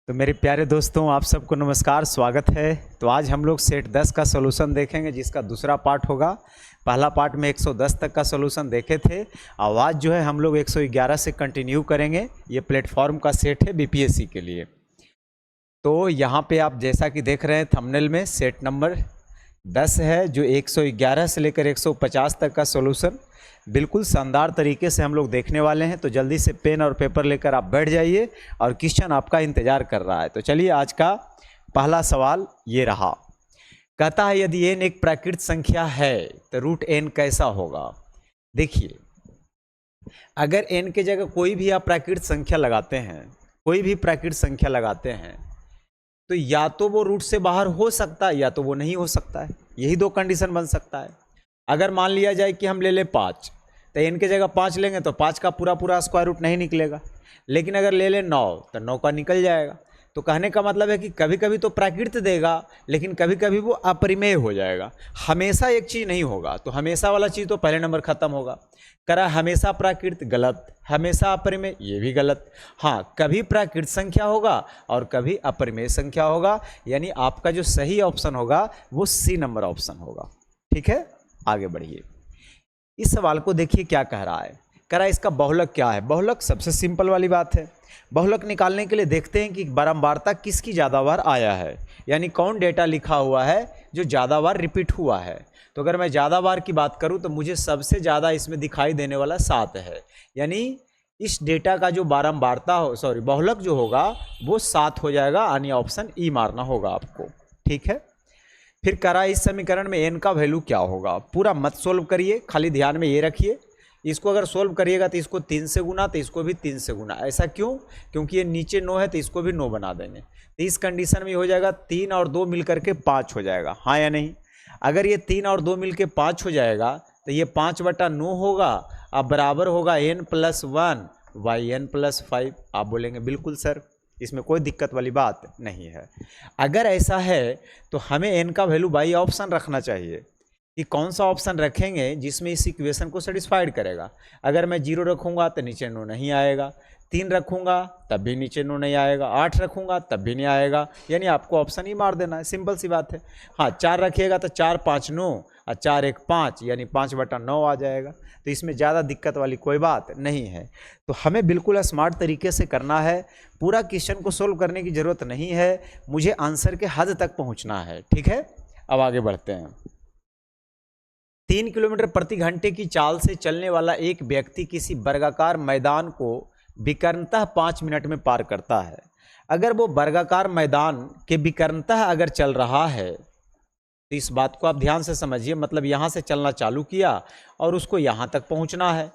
तो मेरे प्यारे दोस्तों, आप सबको नमस्कार, स्वागत है। तो आज हम लोग सेट 10 का सॉल्यूशन देखेंगे, जिसका दूसरा पार्ट होगा। पहला पार्ट में 110 तक का सॉल्यूशन देखे थे। आवाज़ जो है हम लोग 111 से कंटिन्यू करेंगे। ये प्लेटफॉर्म का सेट है बीपीएससी के लिए। तो यहाँ पे आप जैसा कि देख रहे हैं थंबनेल में, सेट नंबर 10 है, जो 111 से लेकर 150 तक का सॉल्यूशन बिल्कुल शानदार तरीके से हम लोग देखने वाले हैं। तो जल्दी से पेन और पेपर लेकर आप बैठ जाइए और क्वेश्चन आपका इंतज़ार कर रहा है। तो चलिए, आज का पहला सवाल ये रहा। कहता है यदि n एक प्राकृत संख्या है तो रूट n कैसा होगा। देखिए, अगर n के जगह कोई भी आप प्राकृत संख्या लगाते हैं, कोई भी प्राकृत संख्या लगाते हैं, तो या तो वो रूट से बाहर हो सकता है या तो वो नहीं हो सकता है। यही दो कंडीशन बन सकता है। अगर मान लिया जाए कि हम ले लें 5, तो n के जगह 5 लेंगे तो 5 का पूरा स्क्वायर रूट नहीं निकलेगा। लेकिन अगर ले लें 9 तो 9 का निकल जाएगा। तो कहने का मतलब है कि कभी कभी तो प्राकृत देगा, लेकिन कभी कभी वो अपरिमेय हो जाएगा। हमेशा एक चीज़ नहीं होगा। तो हमेशा वाला चीज़ तो पहले नंबर खत्म होगा। करा हमेशा प्राकृत, गलत। हमेशा अपरिमेय, ये भी गलत। हाँ, कभी प्राकृत संख्या होगा और कभी अपरिमेय संख्या होगा। यानी आपका जो सही ऑप्शन होगा वो सी नंबर ऑप्शन होगा। ठीक है, आगे बढ़िए। इस सवाल को देखिए क्या कह रहा है। कह रहा है इसका बहुलक क्या है। बहुलक सबसे सिंपल वाली बात है। बहुलक निकालने के लिए देखते हैं कि बारंबारता किसकी ज़्यादा बार आया है, यानी कौन डेटा लिखा हुआ है जो ज़्यादा बार रिपीट हुआ है। तो अगर मैं ज़्यादा बार की बात करूं तो मुझे सबसे ज़्यादा इसमें दिखाई देने वाला 7 है। यानी इस डेटा का जो बारंबारता हो, बहुलक जो होगा वो 7 हो जाएगा। यानी ऑप्शन ई मारना होगा आपको। ठीक है, फिर करा इस समीकरण में n का वैल्यू क्या होगा। पूरा मत सोल्व करिए, खाली ध्यान में ये रखिए, इसको अगर सोल्व करिएगा तो इसको 3 से गुना, तो इसको भी 3 से गुना। ऐसा क्यों? क्योंकि ये नीचे 9 है तो इसको भी 9 बना देंगे। तो इस कंडीशन में हो जाएगा 3 और 2 मिलकर के 5 हो जाएगा। हाँ या नहीं? अगर ये 3 और 2 मिल के 5 हो जाएगा तो ये 5/9 होगा। अब बराबर होगा n+1 बाई n+5। आप बोलेंगे बिल्कुल सर, इसमें कोई दिक्कत वाली बात नहीं है। अगर ऐसा है तो हमें n का वैल्यू बाई ऑप्शन रखना चाहिए कि कौन सा ऑप्शन रखेंगे जिसमें इस इक्वेशन को सेटिस्फाइड करेगा। अगर मैं 0 रखूँगा तो नीचे 9 नहीं आएगा, 3 रखूँगा तब भी नीचे 9 नहीं आएगा, 8 रखूँगा तब भी नहीं आएगा। यानी आपको ऑप्शन ही मार देना है, सिंपल सी बात है। हाँ, 4 रखिएगा तो 4 5 9 और 4 1 5, यानी 5/9 आ जाएगा। तो इसमें ज़्यादा दिक्कत वाली कोई बात नहीं है। तो हमें बिल्कुल स्मार्ट तरीके से करना है। पूरा क्वेश्चन को सोल्व करने की ज़रूरत नहीं है, मुझे आंसर के हद तक पहुँचना है। ठीक है, अब आगे बढ़ते हैं। 3 किलोमीटर प्रति घंटे की चाल से चलने वाला एक व्यक्ति किसी वर्गाकार मैदान को विकर्णतः 5 मिनट में पार करता है। अगर वो वर्गाकार मैदान के विकर्णतः अगर चल रहा है तो इस बात को आप ध्यान से समझिए। मतलब यहाँ से चलना चालू किया और उसको यहाँ तक पहुँचना है।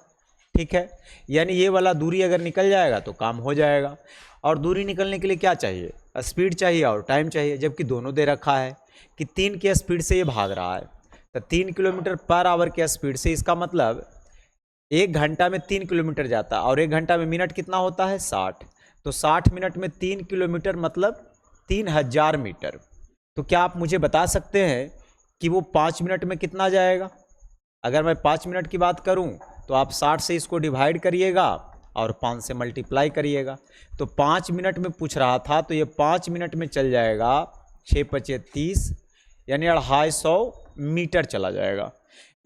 ठीक है, यानी ये वाला दूरी अगर निकल जाएगा तो काम हो जाएगा। और दूरी निकलने के लिए क्या चाहिए? स्पीड चाहिए और टाइम चाहिए, जबकि दोनों दे रखा है कि 3 की स्पीड से ये भाग रहा है। तो 3 किलोमीटर पर आवर की स्पीड से, इसका मतलब 1 घंटा में 3 किलोमीटर जाता है। और 1 घंटा में मिनट कितना होता है? 60। तो 60 मिनट में 3 किलोमीटर मतलब 3000 मीटर। तो क्या आप मुझे बता सकते हैं कि वो 5 मिनट में कितना जाएगा? अगर मैं 5 मिनट की बात करूं तो आप 60 से इसको डिवाइड करिएगा और 5 से मल्टीप्लाई करिएगा। तो 5 मिनट में पूछ रहा था, तो ये 5 मिनट में चल जाएगा 6 × 30, यानी 250 मीटर चला जाएगा।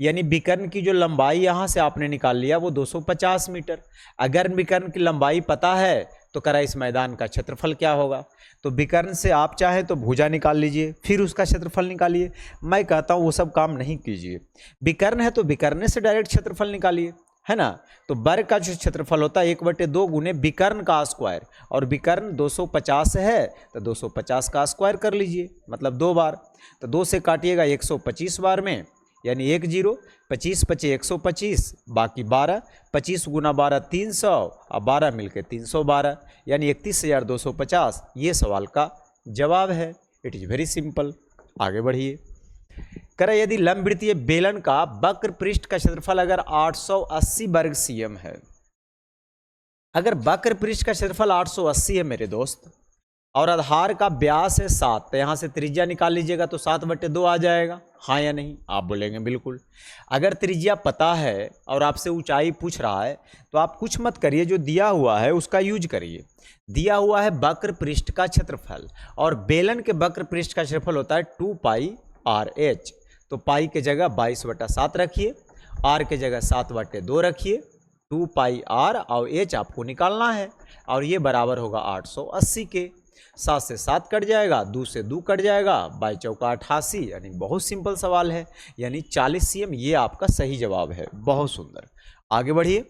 यानी विकर्ण की जो लंबाई यहाँ से आपने निकाल लिया वो 250 मीटर। अगर विकर्ण की लंबाई पता है तो करा इस मैदान का क्षेत्रफल क्या होगा। तो विकर्ण से आप चाहें तो भुजा निकाल लीजिए, फिर उसका क्षेत्रफल निकालिए। मैं कहता हूँ वो सब काम नहीं कीजिए। विकर्ण है तो विकर्ण से डायरेक्ट क्षेत्रफल निकालिए, है ना। तो वर्ग का जो क्षेत्रफल होता है 1/2 गुने विकर्ण का स्क्वायर, और विकर्ण 250 है तो 250 का स्क्वायर कर लीजिए, मतलब 2 बार। तो 2 से काटिएगा 125 बार में, यानी 1 0, 25 × 5 125, बाकी 12, 25 × 12 300 और 12 मिलकर 312, यानी 31,250। ये सवाल का जवाब है। It is very simple. आगे बढ़िए। करें यदि लंबवृत्तीय बेलन का वक्र पृष्ठ का क्षेत्रफल अगर 880 वर्ग cm है। अगर वक्र पृष्ठ का क्षेत्रफल 880 है मेरे दोस्त, और आधार का व्यास है 7, तो यहाँ से त्रिज्या निकाल लीजिएगा तो 7/2 आ जाएगा। हाँ या नहीं? आप बोलेंगे बिल्कुल। अगर त्रिज्या पता है और आपसे ऊंचाई पूछ रहा है तो आप कुछ मत करिए, जो दिया हुआ है उसका यूज करिए। दिया हुआ है वक्र पृष्ठ का क्षेत्रफल, और बेलन के वक्र पृष्ठ का क्षेत्रफल होता है 2πr/h। तो पाई के जगह 22/7 रखिए, r के जगह 7/2 रखिए। 2πr और h आपको निकालना है, और ये बराबर होगा 880 के। 7 से 7 कट जाएगा, 2 से 2 कट जाएगा, 22×4 88, यानी बहुत सिंपल सवाल है, यानी 40 cm। ये आपका सही जवाब है। बहुत सुंदर, आगे बढ़िए।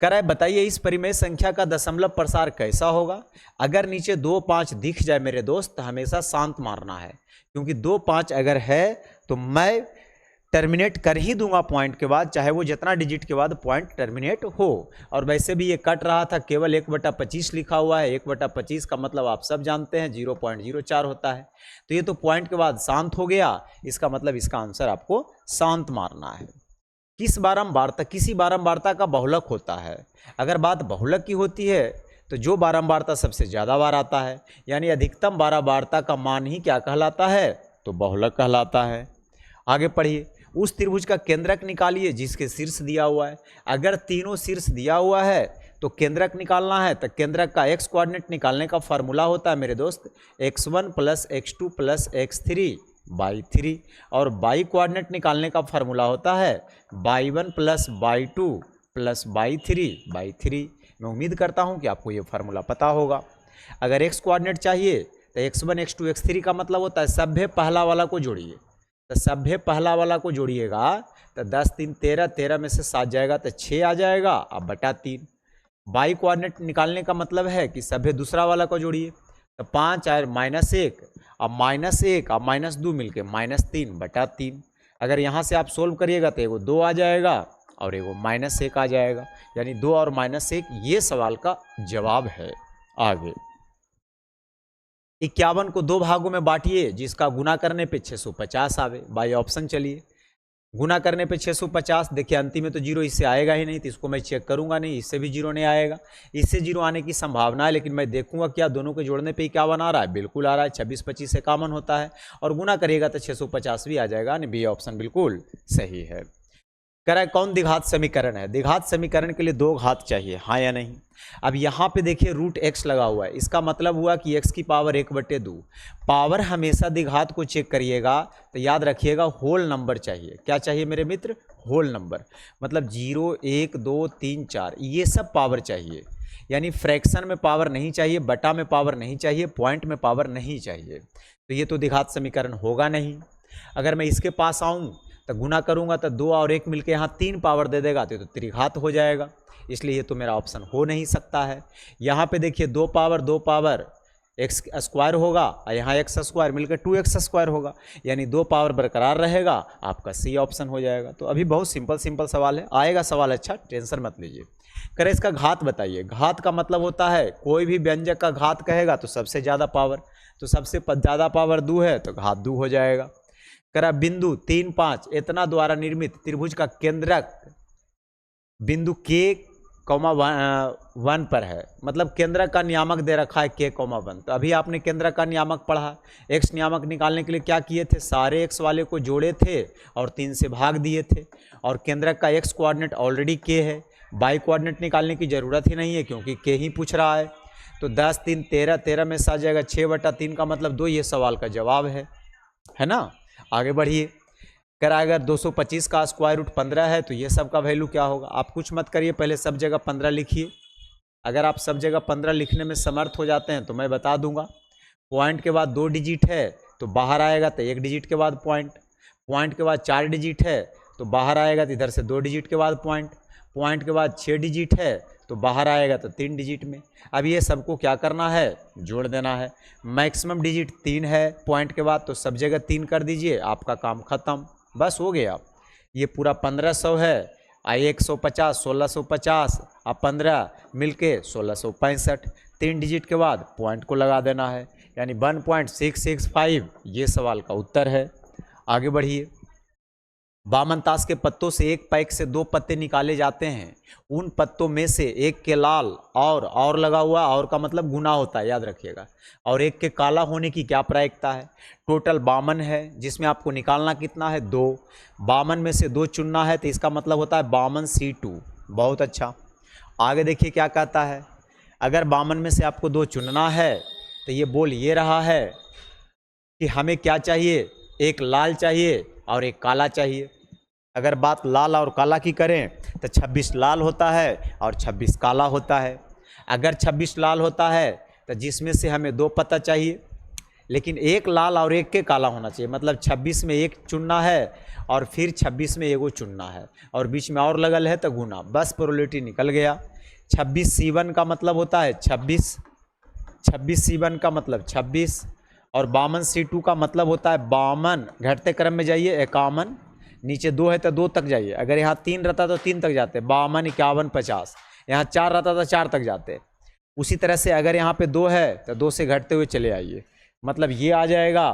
कराए बताइए इस परिमेय संख्या का दशमलव प्रसार कैसा होगा। अगर नीचे 2 5 दिख जाए मेरे दोस्त तो हमेशा शांत मारना है, क्योंकि 2 5 अगर है तो मैं टर्मिनेट कर ही दूंगा पॉइंट के बाद, चाहे वो जितना डिजिट के बाद पॉइंट टर्मिनेट हो। और वैसे भी ये कट रहा था, केवल 1/25 लिखा हुआ है। 1/25 का मतलब आप सब जानते हैं 0.04 होता है। तो ये तो पॉइंट के बाद शांत हो गया, इसका मतलब इसका आंसर आपको शांत मारना है। किसी बारंबारता का बहुलक होता है। अगर बात बहुलक की होती है तो जो बारंबारता सबसे ज़्यादा बार आता है, यानी अधिकतम बारंबारता का मान ही क्या कहलाता है, तो बहुलक कहलाता है। आगे पढ़िए। उस त्रिभुज का केंद्रक निकालिए जिसके शीर्ष दिया हुआ है। अगर तीनों शीर्ष दिया हुआ है तो केंद्रक निकालना है, तो केंद्रक का x कोऑर्डिनेट निकालने का फार्मूला होता है मेरे दोस्त x1 + x2 + x3/3, और y कोऑर्डिनेट निकालने का फार्मूला होता है y1 + y2 + y3/3। मैं उम्मीद करता हूँ कि आपको ये फार्मूला पता होगा। अगर x कोऑर्डिनेट चाहिए तो x1 x2 x3 का मतलब होता है सभ्य पहला वाला को जोड़िए, तो सभ्य पहला वाला को जोड़िएगा तो 10 3 13, 13 में से 7 जाएगा तो 6 आ जाएगा, अब बटा 3। y कोऑर्डिनेट निकालने का मतलब है कि सभ्य दूसरा वाला को जोड़िए, तो 5 और -1, अब -1 और -2 मिलके -3/3। अगर यहाँ से आप सोल्व करिएगा तो एगो 2 आ जाएगा और एगो -1 आ जाएगा, यानी 2 और -1 ये सवाल का जवाब है। आगे 51 को 2 भागों में बांटिए जिसका गुना करने पे 650 आवे। बाई ऑप्शन चलिए। गुना करने पे 650, देखिए अंतिम में तो जीरो इससे आएगा ही नहीं, तो इसको मैं चेक करूंगा नहीं, इससे भी जीरो नहीं आएगा। इससे जीरो आने की संभावना है, लेकिन मैं देखूंगा क्या दोनों के जोड़ने पे 51 आ रहा है, बिल्कुल आ रहा है। 26 25 से कॉमन होता है, और गुना करिएगा तो 650 भी आ जाएगा, यानी बी ऑप्शन बिल्कुल सही है। कह रहा है कौन द्विघात समीकरण है। द्विघात समीकरण के लिए 2 घात चाहिए, हाँ या नहीं। अब यहाँ पे देखिए √x लगा हुआ है, इसका मतलब हुआ कि x की पावर 1/2। पावर हमेशा द्विघात को चेक करिएगा तो याद रखिएगा होल नंबर चाहिए। क्या चाहिए मेरे मित्र? होल नंबर, मतलब 0 1 2 3 4 ये सब पावर चाहिए, यानी फ्रैक्शन में पावर नहीं चाहिए, बटा में पावर नहीं चाहिए, पॉइंट में पावर नहीं चाहिए। तो ये तो द्विघात समीकरण होगा नहीं। अगर मैं इसके पास आऊँ तो गुना करूंगा तो 2 और 1 मिलके यहाँ 3 पावर दे देगा, तो त्रिघात हो जाएगा, इसलिए ये तो मेरा ऑप्शन हो नहीं सकता है। यहाँ पे देखिए 2 पावर x² होगा, और यहाँ x² मिलकर 2x² होगा, यानी 2 पावर बरकरार रहेगा, आपका सी ऑप्शन हो जाएगा। तो अभी बहुत सिंपल सवाल है, आएगा सवाल अच्छा, टेंशन मत लीजिए। करें इसका घात बताइए। घात का मतलब होता है कोई भी व्यंजक का घात कहेगा तो सबसे ज़्यादा पावर, तो सबसे ज़्यादा पावर 2 है तो घात 2 हो जाएगा। करा बिंदु 3 5 इतना द्वारा निर्मित त्रिभुज का केंद्रक बिंदु k, 1 पर है, मतलब केंद्रक का नियामक दे रखा है k, 1। तो अभी आपने केंद्रक का नियामक पढ़ा, x नियामक निकालने के लिए क्या किए थे, सारे x वाले को जोड़े थे और 3 से भाग दिए थे, और केंद्रक का x कोऑर्डिनेट ऑलरेडी k है, y कोऑर्डिनेट निकालने की ज़रूरत ही नहीं है क्योंकि k ही पूछ रहा है। तो 10 3 13, 13 में से आ जाएगा 6/3 का मतलब 2, ये सवाल का जवाब है ना। आगे बढ़िए। करा अगर 225 का स्क्वायर रूट 15 है तो ये सब का वैल्यू क्या होगा। आप कुछ मत करिए, पहले सब जगह 15 लिखिए। अगर आप सब जगह 15 लिखने में समर्थ हो जाते हैं तो मैं बता दूंगा। पॉइंट के बाद 2 डिजिट है तो बाहर आएगा तो 1 डिजिट के बाद पॉइंट, पॉइंट के बाद 4 डिजिट है तो बाहर आएगा तो इधर से 2 डिजिट के बाद पॉइंट, पॉइंट के बाद 6 डिजिट है तो बाहर आएगा तो 3 डिजिट में। अब ये सबको क्या करना है, जोड़ देना है। मैक्सिमम डिजिट 3 है पॉइंट के बाद, तो सब जगह 3 कर दीजिए, आपका काम खत्म, बस हो गया। ये पूरा 1500 है, 150 1650 और 15 मिलके 1665। 3 डिजिट के बाद पॉइंट को लगा देना है, यानी 1.665 ये सवाल का उत्तर है। आगे बढ़िए। बामन ताश के पत्तों से एक पैक से 2 पत्ते निकाले जाते हैं। उन पत्तों में से एक के लाल और लगा हुआ, और का मतलब गुना होता है, याद रखिएगा, और एक के काला होने की क्या प्रायिकता है। टोटल 52 है, जिसमें आपको निकालना कितना है, 2। 52 में से 2 चुनना है, तो इसका मतलब होता है 52C2। बहुत अच्छा। आगे देखिए क्या कहता है। अगर 52 में से आपको 2 चुनना है, तो ये बोल ये रहा है कि हमें क्या चाहिए, एक लाल चाहिए और एक काला चाहिए। अगर बात लाल और काला की करें तो 26 लाल होता है और 26 काला होता है। अगर 26 लाल होता है तो जिसमें से हमें 2 पत्ता चाहिए, लेकिन एक लाल और एक के काला होना चाहिए, मतलब 26 में एक चुनना है और फिर 26 में एगो चुनना है, और बीच में और लगल है तो गुना, बस प्रोबेबिलिटी निकल गया। 26C1 का मतलब होता है 26, 26C1 का मतलब 26, और 52C2 का मतलब होता है 52, घटते क्रम में जाइए 51, नीचे 2 है तो 2 तक जाइए। अगर यहाँ 3 रहता तो 3 तक जाते, 52, 51, 50। यहाँ 4 रहता तो 4 तक जाते। उसी तरह से अगर यहाँ पे 2 है तो 2 से घटते हुए चले आइए, मतलब ये आ जाएगा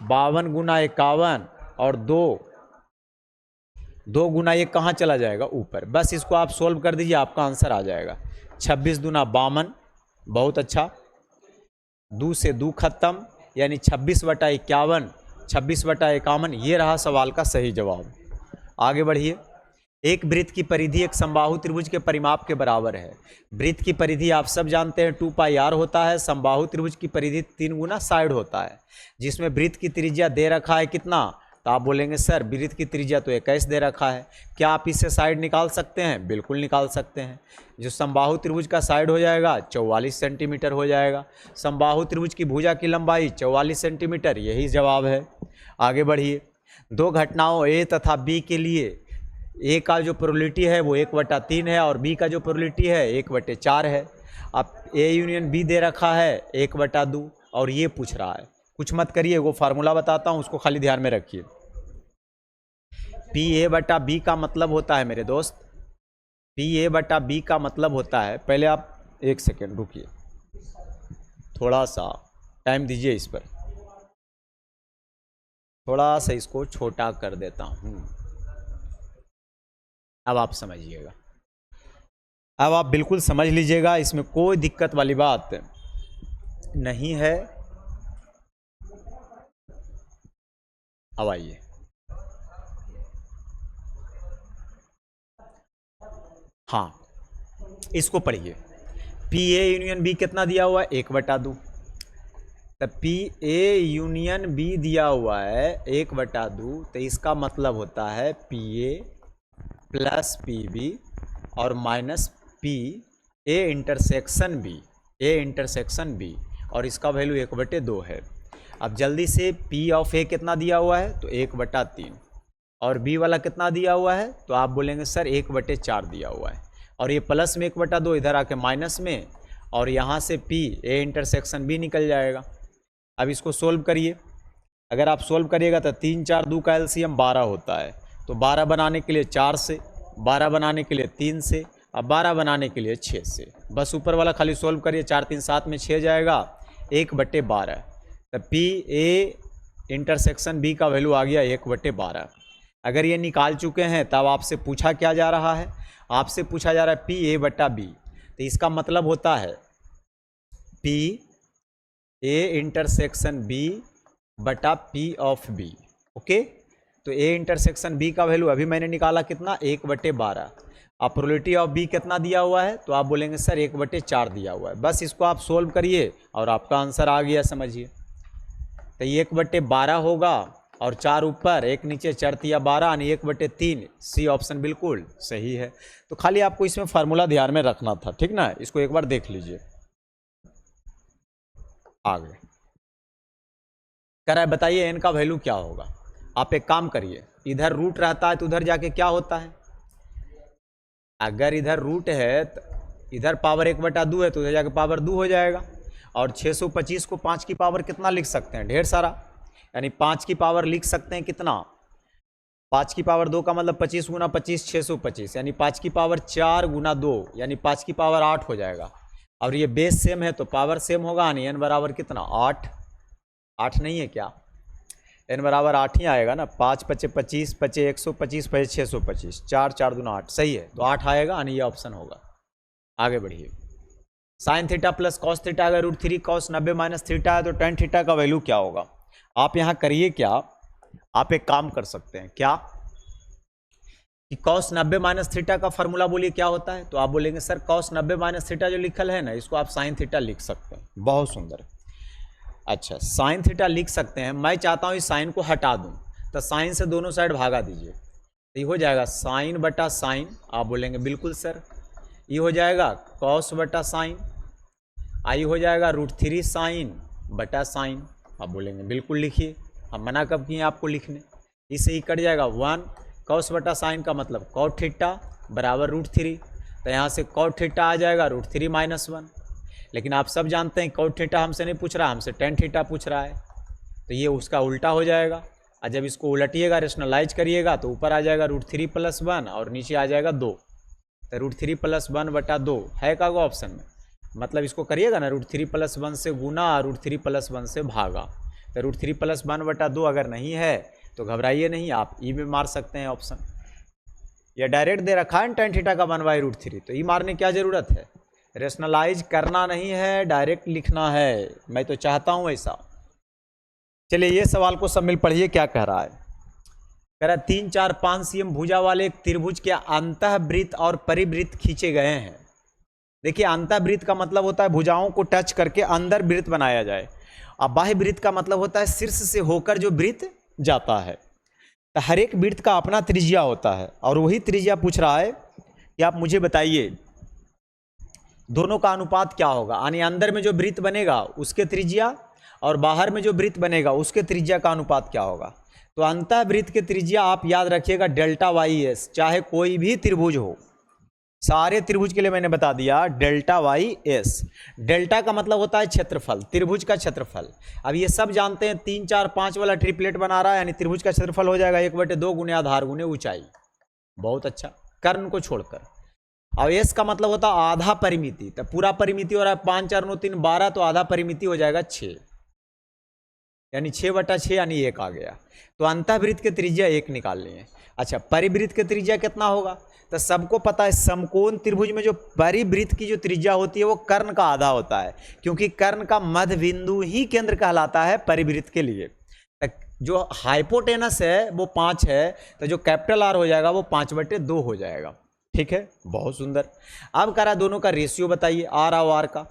52 गुना 51, और 2 गुना 1 कहाँ चला जाएगा, ऊपर। बस इसको आप सोल्व कर दीजिए, आपका आंसर आ जाएगा। 26 दूना 52। बहुत अच्छा। 2 से 2 खत्म, यानी 26/51, 26/51, ये रहा सवाल का सही जवाब। आगे बढ़िए। एक वृत्त की परिधि एक समबाहु त्रिभुज के परिमाप के बराबर है। वृत्त की परिधि आप सब जानते हैं 2πr होता है। समबाहु त्रिभुज की परिधि 3 गुना साइड होता है, जिसमें वृत्त की त्रिज्या दे रखा है कितना, तो आप बोलेंगे सर वृत्त की त्रिज्या तो 21 दे रखा है, क्या आप इससे साइड निकाल सकते हैं? बिल्कुल निकाल सकते हैं। जो समबाहु त्रिभुज का साइड हो जाएगा 44 सेंटीमीटर हो जाएगा। समबाहु त्रिभुज की भुजा की लंबाई 44 सेंटीमीटर, यही जवाब है। आगे बढ़िए। 2 घटनाओं ए तथा बी के लिए ए का जो प्रोबेबिलिटी है वो 1/3 है, और बी का जो प्रोबेबिलिटी है 1/4 है। अब ए यूनियन बी दे रखा है 1/2, और ये पूछ रहा है, कुछ मत करिए, वो फार्मूला बताता हूँ, उसको खाली ध्यान में रखिए। PA/B का मतलब होता है मेरे दोस्त, PA/B का मतलब होता है, पहले आप 1 सेकेंड रुकिए, थोड़ा सा टाइम दीजिए इस पर, थोड़ा सा इसको छोटा कर देता हूँ, अब आप समझिएगा, अब आप बिल्कुल समझ लीजिएगा, इसमें कोई दिक्कत वाली बात नहीं है। अब आइए, हाँ इसको पढ़िए। PA यूनियन B कितना दिया हुआ है, 1/2। तब PA यूनियन B दिया हुआ है 1/2, तो इसका मतलब होता है PA प्लस PB और minus PA intersection B, A intersection B, और इसका वैल्यू 1/2 है। अब जल्दी से P ऑफ A कितना दिया हुआ है, तो 1/3, और B वाला कितना दिया हुआ है, तो आप बोलेंगे सर 1/4 दिया हुआ है, और ये प्लस में 1/2 इधर आके माइनस में, और यहाँ से P A इंटरसेक्शन B निकल जाएगा। अब इसको सोल्व करिए। अगर आप सोल्व करिएगा तो 3 4 2 का एलसीएम 12 होता है, तो 12 बनाने के लिए 4 से, 12 बनाने के लिए 3 से, अब 12 बनाने के लिए 6 से, बस ऊपर वाला खाली सोल्व करिए। 4 3 7 में 6 जाएगा, 1/12। तो PA इंटरसेक्शन B का वैल्यू आ गया 1/12। अगर ये निकाल चुके हैं तब आपसे पूछा क्या जा रहा है, आपसे पूछा जा रहा है PA/B, तो इसका मतलब होता है PA intersection B/P of B। Okay, तो A इंटरसेक्शन B का वैल्यू अभी मैंने निकाला कितना, 1/12। अब प्रोबेबिलिटी ऑफ B कितना दिया हुआ है, तो आप बोलेंगे सर 1/4 दिया हुआ है। बस इसको आप सोल्व करिए और आपका आंसर आ गया, समझिए। तो ये 1/12 होगा, और 4 ऊपर 1 नीचे, 4 12 यानी 1/3। सी ऑप्शन बिल्कुल सही है। तो खाली आपको इसमें फार्मूला ध्यान में रखना था, ठीक ना, इसको एक बार देख लीजिए। आगे कह रहा है बताइए एन का वैल्यू क्या होगा। आप एक काम करिए, इधर रूट रहता है तो उधर जाके क्या होता है, अगर इधर रूट है तो इधर पावर 1/2 है तो उधर जाके पावर 2 हो जाएगा। और 625 को 5 की पावर कितना लिख सकते हैं, ढेर सारा, यानी 5 की पावर लिख सकते हैं कितना, 5 की पावर 2 का मतलब 25 गुना 25 625, यानी 5 की पावर 4 गुना 2 यानी 5 की पावर 8 हो जाएगा। और ये बेस सेम है तो पावर सेम होगा, यानी n बराबर कितना 8, 8 नहीं है क्या। n बराबर 8 ही आएगा ना, 5 पचे 25, पचे 125, पचे 625, 4 4 दूना 8, सही है, तो 8 आएगा यानी ये ऑप्शन होगा। आगे बढ़िए। Sine theta plus cos theta अगर √3 कॉस 90 माइनस थीटा है तो टेन थीटा का वैल्यू क्या होगा। आप यहाँ करिए क्या, आप एक काम कर सकते हैं क्या कि कॉस 90 माइनस थीटा का फॉर्मूला बोलिए क्या होता है, तो आप बोलेंगे सर कॉस 90 माइनस थीटा जो लिखल है ना, इसको आप साइन थीटा लिख सकते हैं। बहुत सुंदर। अच्छा, साइन थीटा लिख सकते हैं। मैं चाहता हूँ इस साइन को हटा दूँ, तो साइन से दोनों साइड भागा दीजिए, तो ये हो जाएगा साइन बटा साइन। आप बोलेंगे बिल्कुल सर। ये हो जाएगा कॉस बटा साइन, आई हो जाएगा √3 साइन बटा साइन। आप बोलेंगे बिल्कुल लिखिए, हम मना कब किए आपको लिखने। इससे ही कट जाएगा 1 कॉस बटा साइन का मतलब कॉट थीटा बराबर √3, तो यहाँ से कॉट थीटा आ जाएगा √3 - 1। लेकिन आप सब जानते हैं कॉट थीटा हमसे नहीं पूछ रहा, हमसे टेन थीटा पूछ रहा है, तो ये उसका उल्टा हो जाएगा। और जब इसको उलटिएगा, रेशनलाइज करिएगा, तो ऊपर आ जाएगा √3 + 1 और नीचे आ जाएगा 2, तो √3 + 1 बटा 2 है का ऑप्शन में। मतलब इसको करिएगा ना, √3 + 1 से गुना, √3 + 1 से भागा, तो √3 + 1 बटा 2 अगर नहीं है तो घबराइए नहीं, आप ई में मार सकते हैं ऑप्शन। या डायरेक्ट दे रखा है टेन थीटा का 1/√3, तो ई मारने की क्या ज़रूरत है, रेशनलाइज करना नहीं है, डायरेक्ट लिखना है। मैं तो चाहता हूँ ऐसा। चलिए ये सवाल को सब मिल पढ़िए क्या कह रहा है। कह रहा है 3 4 5 cm भुजा वाले एक त्रिभुज के अंतःवृत्त और परिवृत्त खींचे गए हैं। देखिए अंतःवृत्त का मतलब होता है भुजाओं को टच करके अंदर वृत्त बनाया जाए, और बाह्य वृत्त का मतलब होता है शीर्ष से होकर जो वृत्त जाता है। तो हर एक वृत्त का अपना त्रिज्या होता है, और वही त्रिज्या पूछ रहा है कि आप मुझे बताइए दोनों का अनुपात क्या होगा, यानी अंदर में जो वृत्त बनेगा उसके त्रिज्या और बाहर में जो वृत्त बनेगा उसके त्रिज्या का अनुपात क्या होगा। तो अंतःवृत्त के त्रिज्या आप याद रखिएगा ΔYS, चाहे कोई भी त्रिभुज हो, सारे त्रिभुज के लिए मैंने बता दिया ΔYS। डेल्टा का मतलब होता है क्षेत्रफल, त्रिभुज का क्षेत्रफल। अब ये सब जानते हैं 3 4 5 वाला ट्रिपलेट बना रहा है, यानी त्रिभुज का क्षेत्रफल हो जाएगा 1/2 गुने आधार गुने ऊंचाई। बहुत अच्छा, कर्ण को छोड़कर। और एस का मतलब होता है आधा परिमिति, तो पूरा परिमिति हो रहा है 5 4 9 3 12, तो आधा परिमिति हो जाएगा 6, यानी 6/6 यानी 1 आ गया। तो अंतःवृत्त के त्रिज्या 1 निकाल लिए। अच्छा, परिवृत्त के त्रिज्या कितना होगा, तो सबको पता है समकोण त्रिभुज में जो परिवृत्त की जो त्रिज्या होती है वो कर्ण का आधा होता है, क्योंकि कर्ण का मध्य बिंदु ही केंद्र कहलाता है परिवृत्त के लिए। जो हाइपोटेनस है वो 5 है, तो जो कैपिटल आर हो जाएगा वो 5/2 हो जाएगा। ठीक है, बहुत सुंदर। अब करा दोनों का रेशियो बताइए, आर और आर का,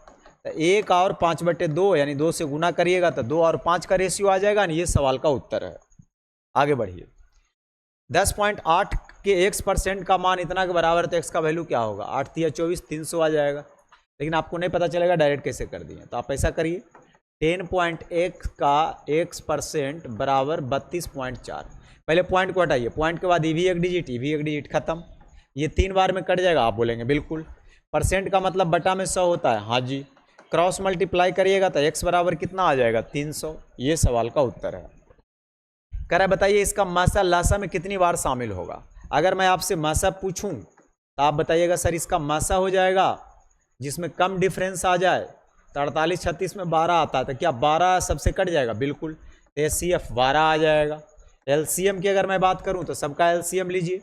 तो 1 और 5/2 यानी 2 से गुना करिएगा तो 2 और 5 का रेशियो आ जाएगा। ये सवाल का उत्तर है। आगे बढ़िए। 10.8 के x% का मान इतना के बराबर है, तो x का वैल्यू क्या होगा, 8 × 24 300 आ जाएगा। लेकिन आपको नहीं पता चलेगा डायरेक्ट कैसे कर दिए, तो आप ऐसा करिए 10.1 का x% बराबर 32.4। पहले पॉइंट को हटाइए, पॉइंट के बाद ई भी एक डिजिट खत्म, ये 3 बार में कट जाएगा। आप बोलेंगे बिल्कुल। परसेंट का मतलब बटा में 100 होता है, हाँ जी। क्रॉस मल्टीप्लाई करिएगा तो x बराबर कितना आ जाएगा, 300। ये सवाल का उत्तर है। कह रहा है बताइए इसका मासा लासा में कितनी बार शामिल होगा। अगर मैं आपसे मासा पूछूं तो आप बताइएगा सर इसका मासा हो जाएगा जिसमें कम डिफरेंस आ जाए, तो 48 36 में 12 आता है, तो क्या 12 सबसे कट जाएगा, बिल्कुल। HCF 12 आ जाएगा। LCM की अगर मैं बात करूं तो सबका LCM लीजिए,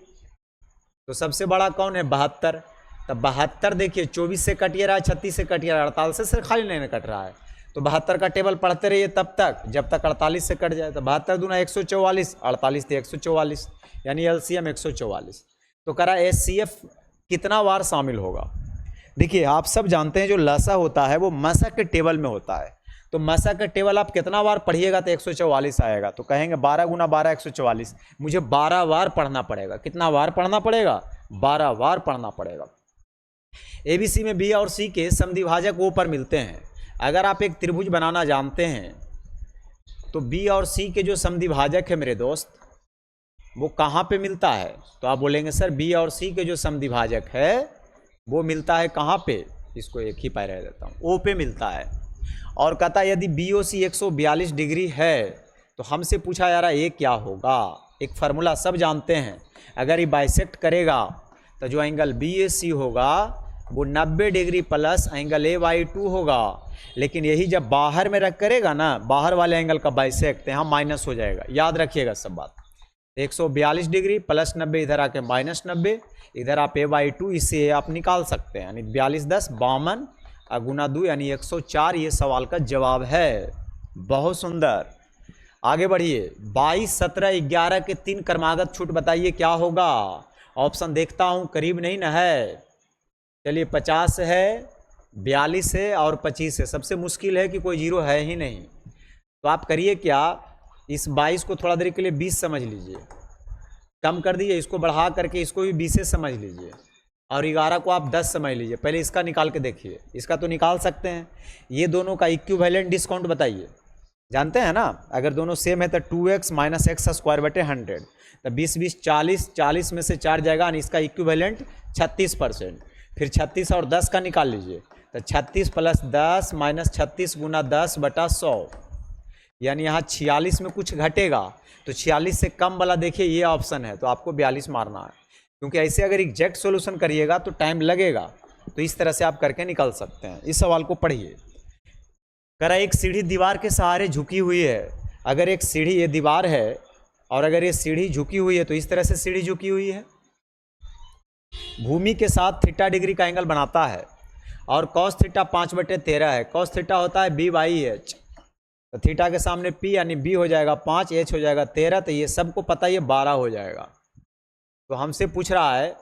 तो सबसे बड़ा कौन है, 72। तब 72 देखिए 24 से कटिए रहा है, 36 से कटिए रहा है, 48 से खाली नहीं कट रहा है, तो 72 का टेबल पढ़ते रहिए तब तक जब तक 48 से कट जाए। तो 72 दूना 144, 48 थे 144, यानी LCM 144। तो करा HCF कितना बार शामिल होगा। देखिए आप सब जानते हैं जो लसा होता है वो मसा के टेबल में होता है, तो मसा का टेबल आप कितना बार पढ़िएगा तो 144 आएगा। तो कहेंगे 12 × 12 144, मुझे 12 बार पढ़ना पड़ेगा। कितना बार पढ़ना पड़ेगा, 12 बार पढ़ना पड़ेगा। ABC में B और C के समद्विभाजक O पर मिलते हैं। अगर आप एक त्रिभुज बनाना जानते हैं तो B और C के जो समद्विभाजक है मेरे दोस्त वो कहाँ पे मिलता है, तो आप बोलेंगे सर B और C के जो समद्विभाजक है वो मिलता है कहाँ पे, इसको एक ही पैर देता हूँ, O पे मिलता है। और कहता है यदि BOC 142 डिग्री है तो हमसे पूछा जा रहा है ये क्या होगा। एक फार्मूला सब जानते हैं, अगर ये बाइसेक्ट करेगा तो जो एंगल BAC होगा वो 90 डिग्री प्लस एंगल AY2 होगा, लेकिन यही जब बाहर में रख करेगा ना, बाहर वाले एंगल का बाइसेक्ट, यहाँ माइनस हो जाएगा, याद रखिएगा सब बात। 142 डिग्री प्लस 90, इधर आके माइनस 90, इधर आप a/2 इससे आप निकाल सकते हैं, यानी 42 10 52 गुना 2 यानी 104। ये सवाल का जवाब है। बहुत सुंदर, आगे बढ़िए। 22 17 11 के 3 क्रमागत छूट बताइए क्या होगा। ऑप्शन देखता हूँ, करीब नहीं ना है। चलिए 50 है, 42 है और 25 है। सबसे मुश्किल है कि कोई जीरो है ही नहीं। तो आप करिए क्या, इस 22 को थोड़ा देर के लिए 20 समझ लीजिए, कम कर दीजिए, इसको बढ़ा करके इसको भी 20 से समझ लीजिए, और 11 को आप 10 समझ लीजिए। पहले इसका निकाल के देखिए, इसका तो निकाल सकते हैं। ये दोनों का इक्विवेलेंट डिस्काउंट बताइए, जानते हैं ना, अगर दोनों सेम है तो 2x माइनस एक्स स्क्वायर बटे 100, तो 20 20 40, 40 में से 4 जाएगा, और इसका इक्विवेलेंट 36%। फिर 36 और 10 का निकाल लीजिए, तो 36 प्लस 10 माइनस 36 गुना 10 बटा 100, यानी यहाँ 46 में कुछ घटेगा, तो 46 से कम वाला देखिए ये ऑप्शन है, तो आपको 42 मारना है। क्योंकि ऐसे अगर एग्जैक्ट सॉल्यूशन करिएगा तो टाइम लगेगा, तो इस तरह से आप करके निकल सकते हैं। इस सवाल को पढ़िए। करा एक सीढ़ी दीवार के सहारे झुकी हुई है। अगर एक सीढ़ी, ये दीवार है, और अगर ये सीढ़ी झुकी हुई है तो इस तरह से सीढ़ी झुकी हुई है, भूमि के साथ थीटा डिग्री का एंगल बनाता है, और कॉस थीटा 5/13 है। कॉस थीटा होता है b/h, तो थीटा के सामने p यानी b हो जाएगा 5, h हो जाएगा 13, तो ये सबको पता है ये 12 हो जाएगा। तो हमसे पूछ रहा है,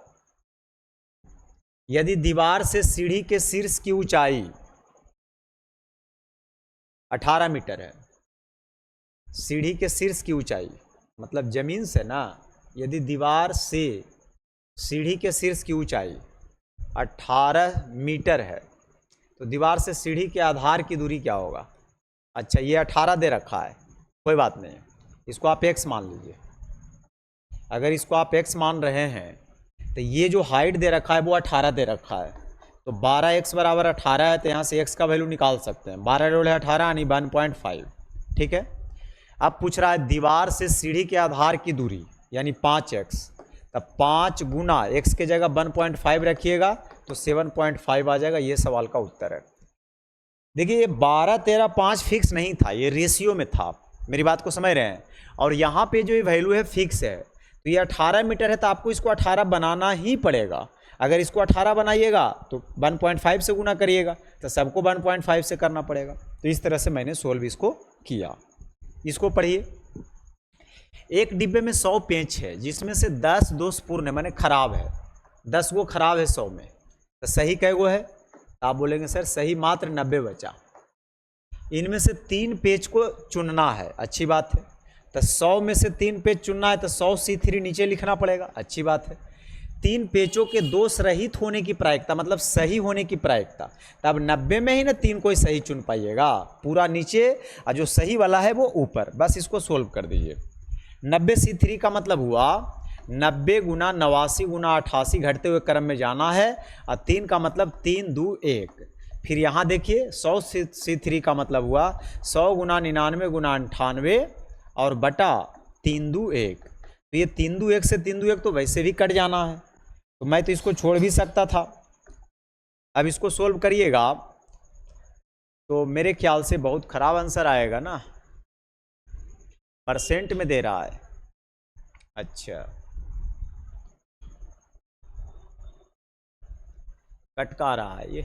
यदि दीवार से सीढ़ी के शीर्ष की ऊंचाई 18 मीटर है, सीढ़ी के शीर्ष की ऊंचाई मतलब जमीन से ना, यदि दीवार से सीढ़ी के शीर्ष की ऊंचाई 18 मीटर है, तो दीवार से सीढ़ी के आधार की दूरी क्या होगा। अच्छा, ये 18 दे रखा है, कोई बात नहीं, इसको आप x मान लीजिए। अगर इसको आप x मान रहे हैं तो ये जो हाइट दे रखा है वो 18 दे रखा है, तो 12x बराबर 18 है, तो यहाँ से x का वैल्यू निकाल सकते हैं। 12 जोड़े 18 यानी 1.5, ठीक है। अब पूछ रहा है दीवार से सीढ़ी के आधार की दूरी यानी 5x, तब 5 गुना x के जगह 1.5 रखिएगा तो 7.5 आ जाएगा। ये सवाल का उत्तर है। देखिए ये 12 13 5 फिक्स नहीं था, ये रेशियो में था, मेरी बात को समझ रहे हैं। और यहाँ पे जो ये वैल्यू है फिक्स है, तो ये 18 मीटर है, तो आपको इसको 18 बनाना ही पड़ेगा। अगर इसको 18 बनाइएगा तो 1.5 से गुना करिएगा, तो सबको 1.5 से करना पड़ेगा। तो इस तरह से मैंने सोल्व इसको किया। इसको पढ़िए। एक डिब्बे में 100 पेंच है, जिसमें से 10 दोषपूर्ण है, माने खराब है, 10 वो खराब है 100 में, तो सही कै गो है। तो आप बोलेंगे सर सही मात्र 90 बचा। इनमें से 3 पेज को चुनना है, अच्छी बात है। तो 100 में से 3 पेज चुनना है, तो 100 C3 नीचे लिखना पड़ेगा, अच्छी बात है। 3 पेजों के दोष रहित होने की प्रायिकता मतलब सही होने की प्रायिकता, तब 90 में ही ना 3 कोई सही चुन पाइएगा, पूरा नीचे और जो सही वाला है वो ऊपर। बस इसको सोल्व कर दीजिए। 90 C3 का मतलब हुआ 90 गुना 89 गुना 88 घटते हुए क्रम में जाना है, और 3 का मतलब 3 2 1। फिर यहाँ देखिए 100 C3 का मतलब हुआ 100 गुना 99 गुना 98 और बटा 3 2 1। तो ये 3 2 1 से 3 2 1 तो वैसे भी कट जाना है, तो मैं तो इसको छोड़ भी सकता था। अब इसको सोल्व करिएगा तो मेरे ख्याल से बहुत खराब आंसर आएगा ना, परसेंट में दे रहा है। अच्छा, कट का रहा है ये,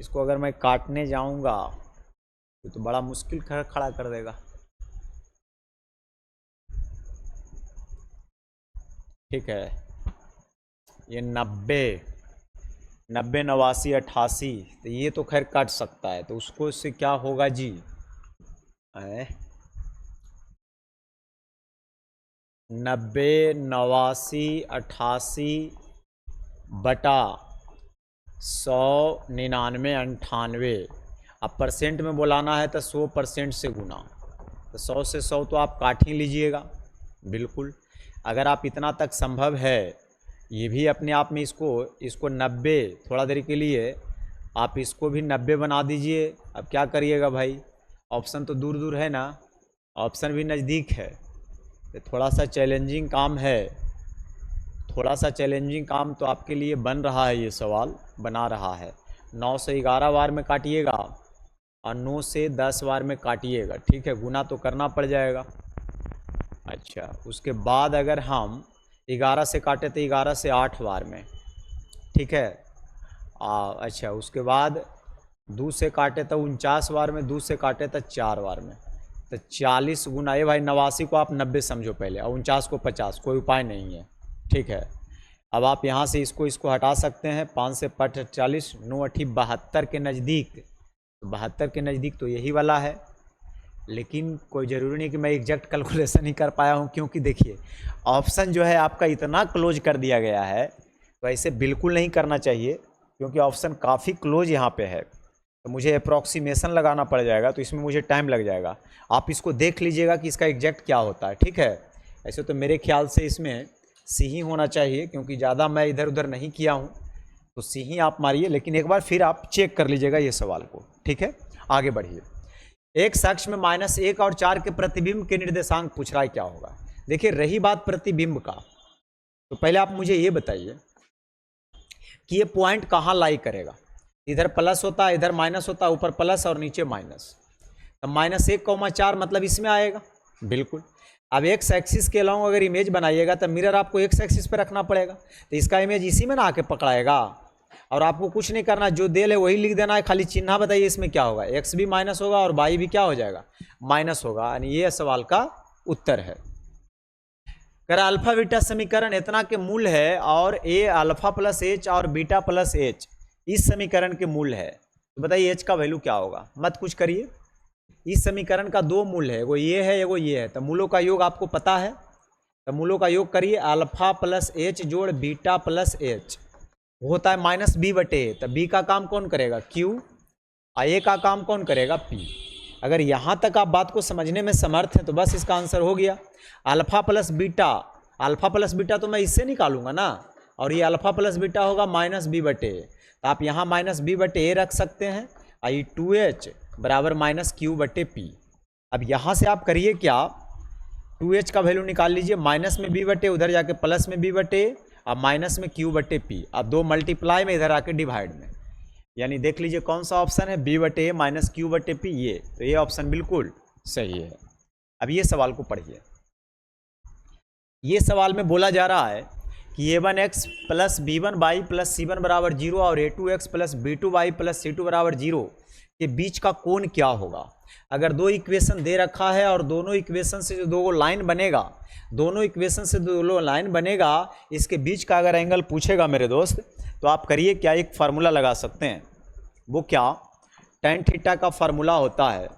इसको अगर मैं काटने जाऊंगा तो बड़ा मुश्किल खड़ा कर देगा। ठीक है, ये 90 89 88, तो ये तो खैर काट सकता है, तो उसको इससे क्या होगा जी, 90 89 88 बटा 100 99 98। अब परसेंट में बोलाना है तो 100% से गुना, तो 100 से 100 तो आप काट ही लीजिएगा बिल्कुल। अगर आप इतना तक संभव है, ये भी अपने आप में इसको 90 थोड़ा देर के लिए आप इसको भी 90 बना दीजिए। अब क्या करिएगा भाई, ऑप्शन तो दूर दूर है ना, ऑप्शन भी नज़दीक है, तो थोड़ा सा चैलेंजिंग काम है, थोड़ा सा चैलेंजिंग काम तो आपके लिए बन रहा है, ये सवाल बना रहा है। 9 से 11 बार में काटिएगा और 9 से 10 बार में काटिएगा, ठीक है, गुना तो करना पड़ जाएगा। अच्छा, उसके बाद अगर हम 11 से काटे तो 11 से 8 बार में, ठीक है। अच्छा, उसके बाद 2 से काटे तो 49 बार में, 2 से काटे तो 4 बार में, तो 40 गुना, ये भाई 89 को आप 90 समझो पहले और 49 को 50, कोई उपाय नहीं है, ठीक है। अब आप यहाँ से इसको हटा सकते हैं, 5 से 5 40, 9 8 72 के नज़दीक, तो 72 के नज़दीक तो यही वाला है। लेकिन कोई ज़रूरी नहीं कि मैं एग्जैक्ट कैलकुलेशन ही कर पाया हूँ, क्योंकि देखिए ऑप्शन जो है आपका इतना क्लोज कर दिया गया है, तो ऐसे बिल्कुल नहीं करना चाहिए, क्योंकि ऑप्शन काफ़ी क्लोज यहाँ पे है, तो मुझे अप्रॉक्सीमेशन लगाना पड़ जाएगा, तो इसमें मुझे टाइम लग जाएगा। आप इसको देख लीजिएगा कि इसका एग्जैक्ट क्या होता है, ठीक है। ऐसे तो मेरे ख्याल से इसमें सी ही होना चाहिए, क्योंकि ज़्यादा मैं इधर उधर नहीं किया हूँ, तो सी ही आप मारिए, लेकिन एक बार फिर आप चेक कर लीजिएगा ये सवाल को, ठीक है। आगे बढ़िए। एक साक्ष्य में -1 और 4 के प्रतिबिंब के निर्देशांक पूछ रहा है, क्या होगा। देखिए, रही बात प्रतिबिंब का, तो पहले आप मुझे ये बताइए कि ये पॉइंट कहाँ लाई करेगा। इधर प्लस होता है, इधर माइनस होता है, ऊपर प्लस और नीचे माइनस, तो -1, 4 मतलब इसमें आएगा, बिल्कुल। अब एक्स एक्सिस के अलावा अगर इमेज बनाइएगा तो मिरर आपको एक्स एक्सिस पे रखना पड़ेगा, तो इसका इमेज इसी में ना आके पकड़ाएगा, और आपको कुछ नहीं करना, जो देल है वही लिख देना है, खाली चिन्ह बताइए इसमें क्या होगा। एक्स भी माइनस होगा और वाई भी क्या हो जाएगा, माइनस होगा, यानी ये सवाल का उत्तर है। कर अल्फा बीटा समीकरण इतना के मूल है और ए अल्फा प्लस एच और बीटा प्लस एच इस समीकरण के मूल है, तो बताइए एच का वैल्यू क्या होगा। मत कुछ करिए, इस समीकरण का 2 मूल है, एगो ये है एगो ये है, तो मूलों का योग आपको पता है, तो मूलों का योग करिए, अल्फा प्लस एच जोड़ बीटा प्लस एच होता है -b/a, तो b का काम कौन करेगा, q, और a का काम कौन करेगा, p। अगर यहाँ तक आप बात को समझने में समर्थ हैं तो बस इसका आंसर हो गया। अल्फा प्लस बीटा तो मैं इससे निकालूंगा ना, और ये अल्फा प्लस बीटा होगा -b/a, तो आप यहाँ -b/a रख सकते हैं, और 2h बराबर -q/p। अब यहाँ से आप करिए क्या, 2h का वैल्यू निकाल लीजिए, माइनस में b/a, उधर जाके प्लस में b/a, और माइनस में q/p, अब 2 मल्टीप्लाई में, इधर आके डिवाइड में, यानी देख लीजिए कौन सा ऑप्शन है, b/a माइनस q/p, ये तो ये ऑप्शन बिल्कुल सही है। अब ये सवाल को पढ़िए। ये सवाल में बोला जा रहा है कि a1x plus b1y plus c1 बराबर 0 और a2x plus b2y plus c2 बराबर 0 के बीच का कोण क्या होगा। अगर 2 इक्वेशन दे रखा है और दोनों इक्वेशन से जो 2 लाइन बनेगा, दोनों इक्वेशन से 2 लाइन बनेगा, इसके बीच का अगर एंगल पूछेगा मेरे दोस्त, तो आप करिए क्या, एक फार्मूला लगा सकते हैं। वो क्या, tan थीटा का फार्मूला होता है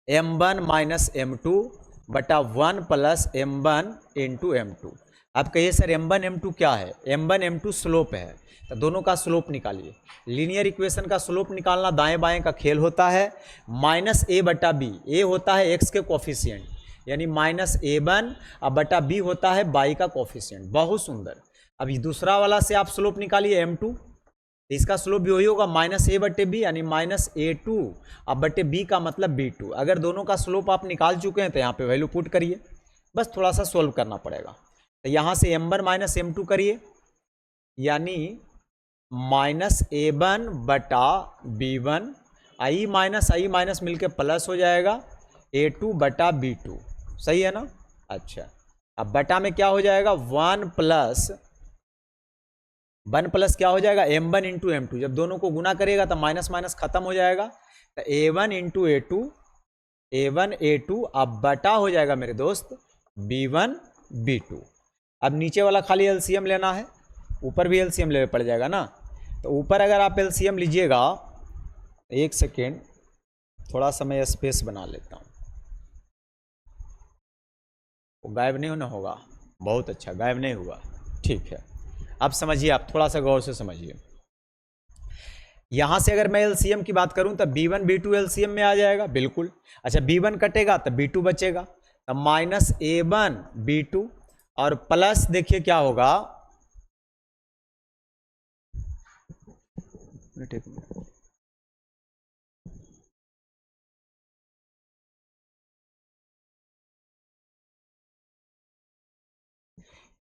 m1 माइनस m2 बटा 1 प्लस m1 इंटू m2। आप कहिए सर m1 m2 क्या है, m1 m2 स्लोप है, तो दोनों का स्लोप निकालिए। लीनियर इक्वेशन का स्लोप निकालना दाएं बाएं का खेल होता है। -a/b, a होता है x के कोफिशिएंट, यानी -a1 और बटा b होता है y का कोफिशिएंट। बहुत सुंदर। अब दूसरा वाला से आप स्लोप निकालिए m2, इसका स्लोप भी वही होगा -a/b, यानी -a2 अब बटे b का मतलब b2। अगर दोनों का स्लोप आप निकाल चुके हैं तो यहाँ पे वैल्यू पुट करिए, बस थोड़ा सा सोल्व करना पड़ेगा। तो यहाँ से m1 माइनस m2 करिए, यानी -a1 बटा b1, आई माइनस मिलके प्लस हो जाएगा a2 बटा b2, सही है ना। अच्छा, अब बटा में क्या हो जाएगा, 1 प्लस क्या हो जाएगा, m1 इंटू m2। जब दोनों को गुना करेगा तो माइनस माइनस खत्म हो जाएगा, तो a1 इंटू a2 अब बटा हो जाएगा मेरे दोस्त b1 b2। अब नीचे वाला खाली एलसीएम लेना है, ऊपर भी एलसीएम लेना पड़ जाएगा ना। तो ऊपर अगर आप एलसीएम लीजिएगा, एक सेकेंड थोड़ा सा मैं स्पेस बना लेता हूँ, वो गायब नहीं होना होगा, बहुत अच्छा गायब नहीं हुआ, ठीक है। अब समझिए, आप थोड़ा सा गौर से समझिए। यहां से अगर मैं एलसीएम की बात करूं तो b1 b2 एलसीएम में आ जाएगा, बिल्कुल। अच्छा, b1 कटेगा तो b2 बचेगा, तो -a1 b2 और प्लस देखिए क्या होगा,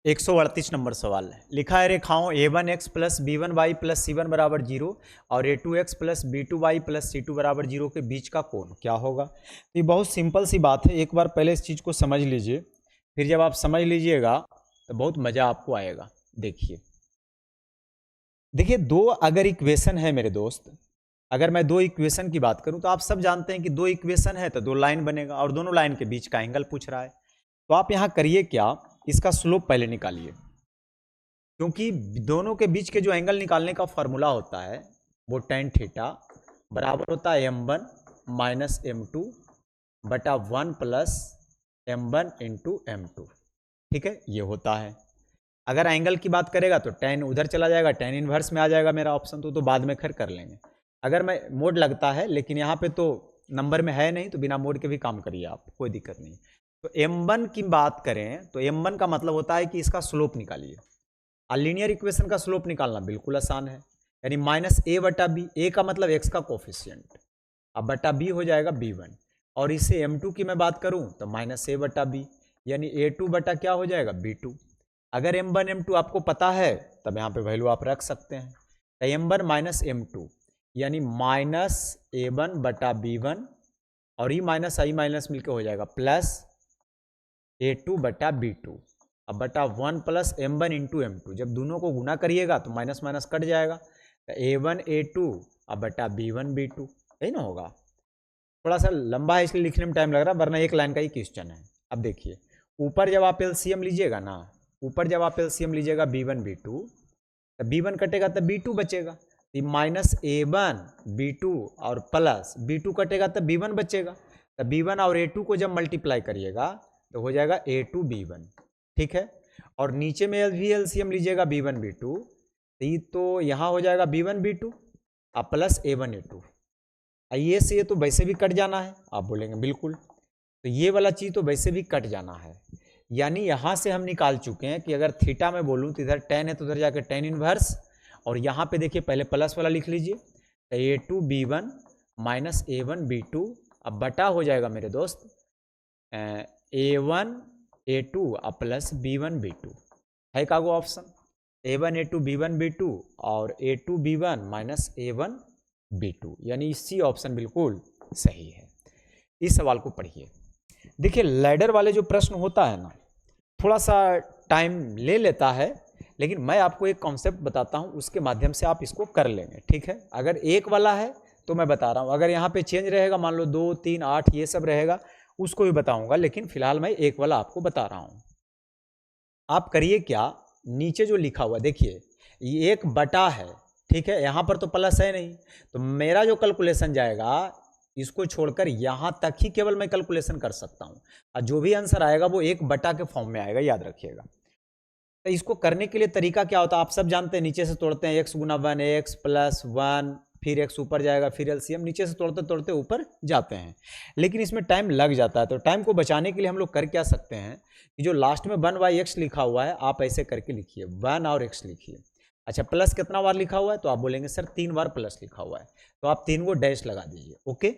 138 नंबर सवाल है, लिखा है रेखाओं a1x plus b1y plus c1 बराबर 0 और a2x plus b2y plus c2 बराबर 0 के बीच का कोण क्या होगा। तो ये बहुत सिंपल सी बात है, एक बार पहले इस चीज़ को समझ लीजिए, फिर जब आप समझ लीजिएगा तो बहुत मज़ा आपको आएगा। देखिए दो अगर इक्वेशन है मेरे दोस्त, अगर मैं दो इक्वेशन की बात करूं तो आप सब जानते हैं कि दो इक्वेशन है तो दो लाइन बनेगा और दोनों लाइन के बीच का एंगल पूछ रहा है। तो आप यहाँ करिए क्या, इसका स्लोप पहले निकालिए, क्योंकि दोनों के बीच के जो एंगल निकालने का फॉर्मूला होता है वो tan थीटा बराबर होता है m1 माइनस m2 बटा 1 प्लस m1 इंटू m2। ठीक है, ये होता है। अगर एंगल की बात करेगा तो tan उधर चला जाएगा, tan इनवर्स में आ जाएगा मेरा ऑप्शन, तो बाद में खैर कर लेंगे। अगर मैं मोड लगता है, लेकिन यहाँ पे तो नंबर में है नहीं, तो बिना मोड के भी काम करिए आप, कोई दिक्कत नहीं। तो m1 की बात करें तो m1 का मतलब होता है कि इसका स्लोप निकालिए। और लीनियर इक्वेशन का स्लोप निकालना बिल्कुल आसान है, यानी माइनस ए बटा बी, ए का मतलब एक्स का कोफिशियंट, अब बटा बी हो जाएगा b1, और इससे m2 की मैं बात करूं तो माइनस ए बटा बी, यानी a2 बटा क्या हो जाएगा b2। अगर m1 m2 आपको पता है तब यहाँ पे वैल्यू आप रख सकते हैं, तो m1 माइनस m2 यानी माइनस a1 बटा b1, और ई माइनस आई माइनस मिलकर हो जाएगा प्लस a2 बटा b2, अब बटा 1 प्लस m1 इंटू m2, जब दोनों को गुना करिएगा तो माइनस माइनस कट जाएगा, तो a1 a2 अब बटा b1 b2, यही ना होगा। थोड़ा सा लंबा है इसलिए लिखने में टाइम लग रहा है, वरना एक लाइन का ही क्वेश्चन है। अब देखिए ऊपर जब आप एलसीएम लीजिएगा ना, ऊपर जब आप एलसीएम लीजिएगा b1 b2, तो b1 कटेगा तो b2 बचेगा, माइनस a1 b2 और प्लस b2 कटेगा तो b1 बचेगा, तो b1 और a2 को जब मल्टीप्लाई करिएगा तो हो जाएगा a2 b1। ठीक है, और नीचे में भी एलसीएम लीजिएगा b1 b2, तो यहाँ हो जाएगा b1 b2 और प्लस a1 a2, ये से ये तो वैसे भी कट जाना है, आप बोलेंगे बिल्कुल, तो ये वाला चीज़ तो वैसे भी कट जाना है, यानी यहाँ से हम निकाल चुके हैं कि अगर थीटा में बोलूँ तो इधर tan है तो उधर जाकर tan इनवर्स, और यहाँ पे देखिए पहले प्लस वाला लिख लीजिए, तो a2 b1 minus a1 b2, अब बटा हो जाएगा मेरे दोस्त a1 a2 और प्लस b1 b2, है का वो option a1 a2 b1 b2 और a2 b1 minus a1 b2, यानी सी ऑप्शन बिल्कुल सही है। इस सवाल को पढ़िए। देखिए लैडर वाले जो प्रश्न होता है ना, थोड़ा सा टाइम ले लेता है, लेकिन मैं आपको एक कॉन्सेप्ट बताता हूँ, उसके माध्यम से आप इसको कर लेंगे। ठीक है, अगर एक वाला है तो मैं बता रहा हूँ, अगर यहाँ पे चेंज रहेगा, मान लो 2 3 8 ये सब रहेगा, उसको भी बताऊंगा, लेकिन फिलहाल मैं एक वाला आपको बता रहा हूँ। आप करिए क्या, नीचे जो लिखा हुआ देखिए, ये एक बटा है, ठीक है, यहाँ पर तो प्लस है नहीं, तो मेरा जो कैलकुलेशन जाएगा इसको छोड़कर यहाँ तक ही केवल मैं कैलकुलेशन कर सकता हूँ, और जो भी आंसर आएगा वो एक बटा के फॉर्म में आएगा, याद रखिएगा। तो इसको करने के लिए तरीका क्या होता है, आप सब जानते हैं, नीचे से तोड़ते हैं, x गुना 1 x प्लस 1, फिर x ऊपर जाएगा, फिर एलसीएम, नीचे से तोड़ते तोड़ते ऊपर जाते हैं, लेकिन इसमें टाइम लग जाता है। तो टाइम को बचाने के लिए हम लोग कर क्या सकते हैं कि जो लास्ट में 1/x लिखा हुआ है आप ऐसे करके लिखिए, 1 और x लिखिए। अच्छा, प्लस कितना बार लिखा हुआ है, तो आप बोलेंगे सर 3 बार प्लस लिखा हुआ है, तो आप 3 को डैश लगा दीजिए। ओके,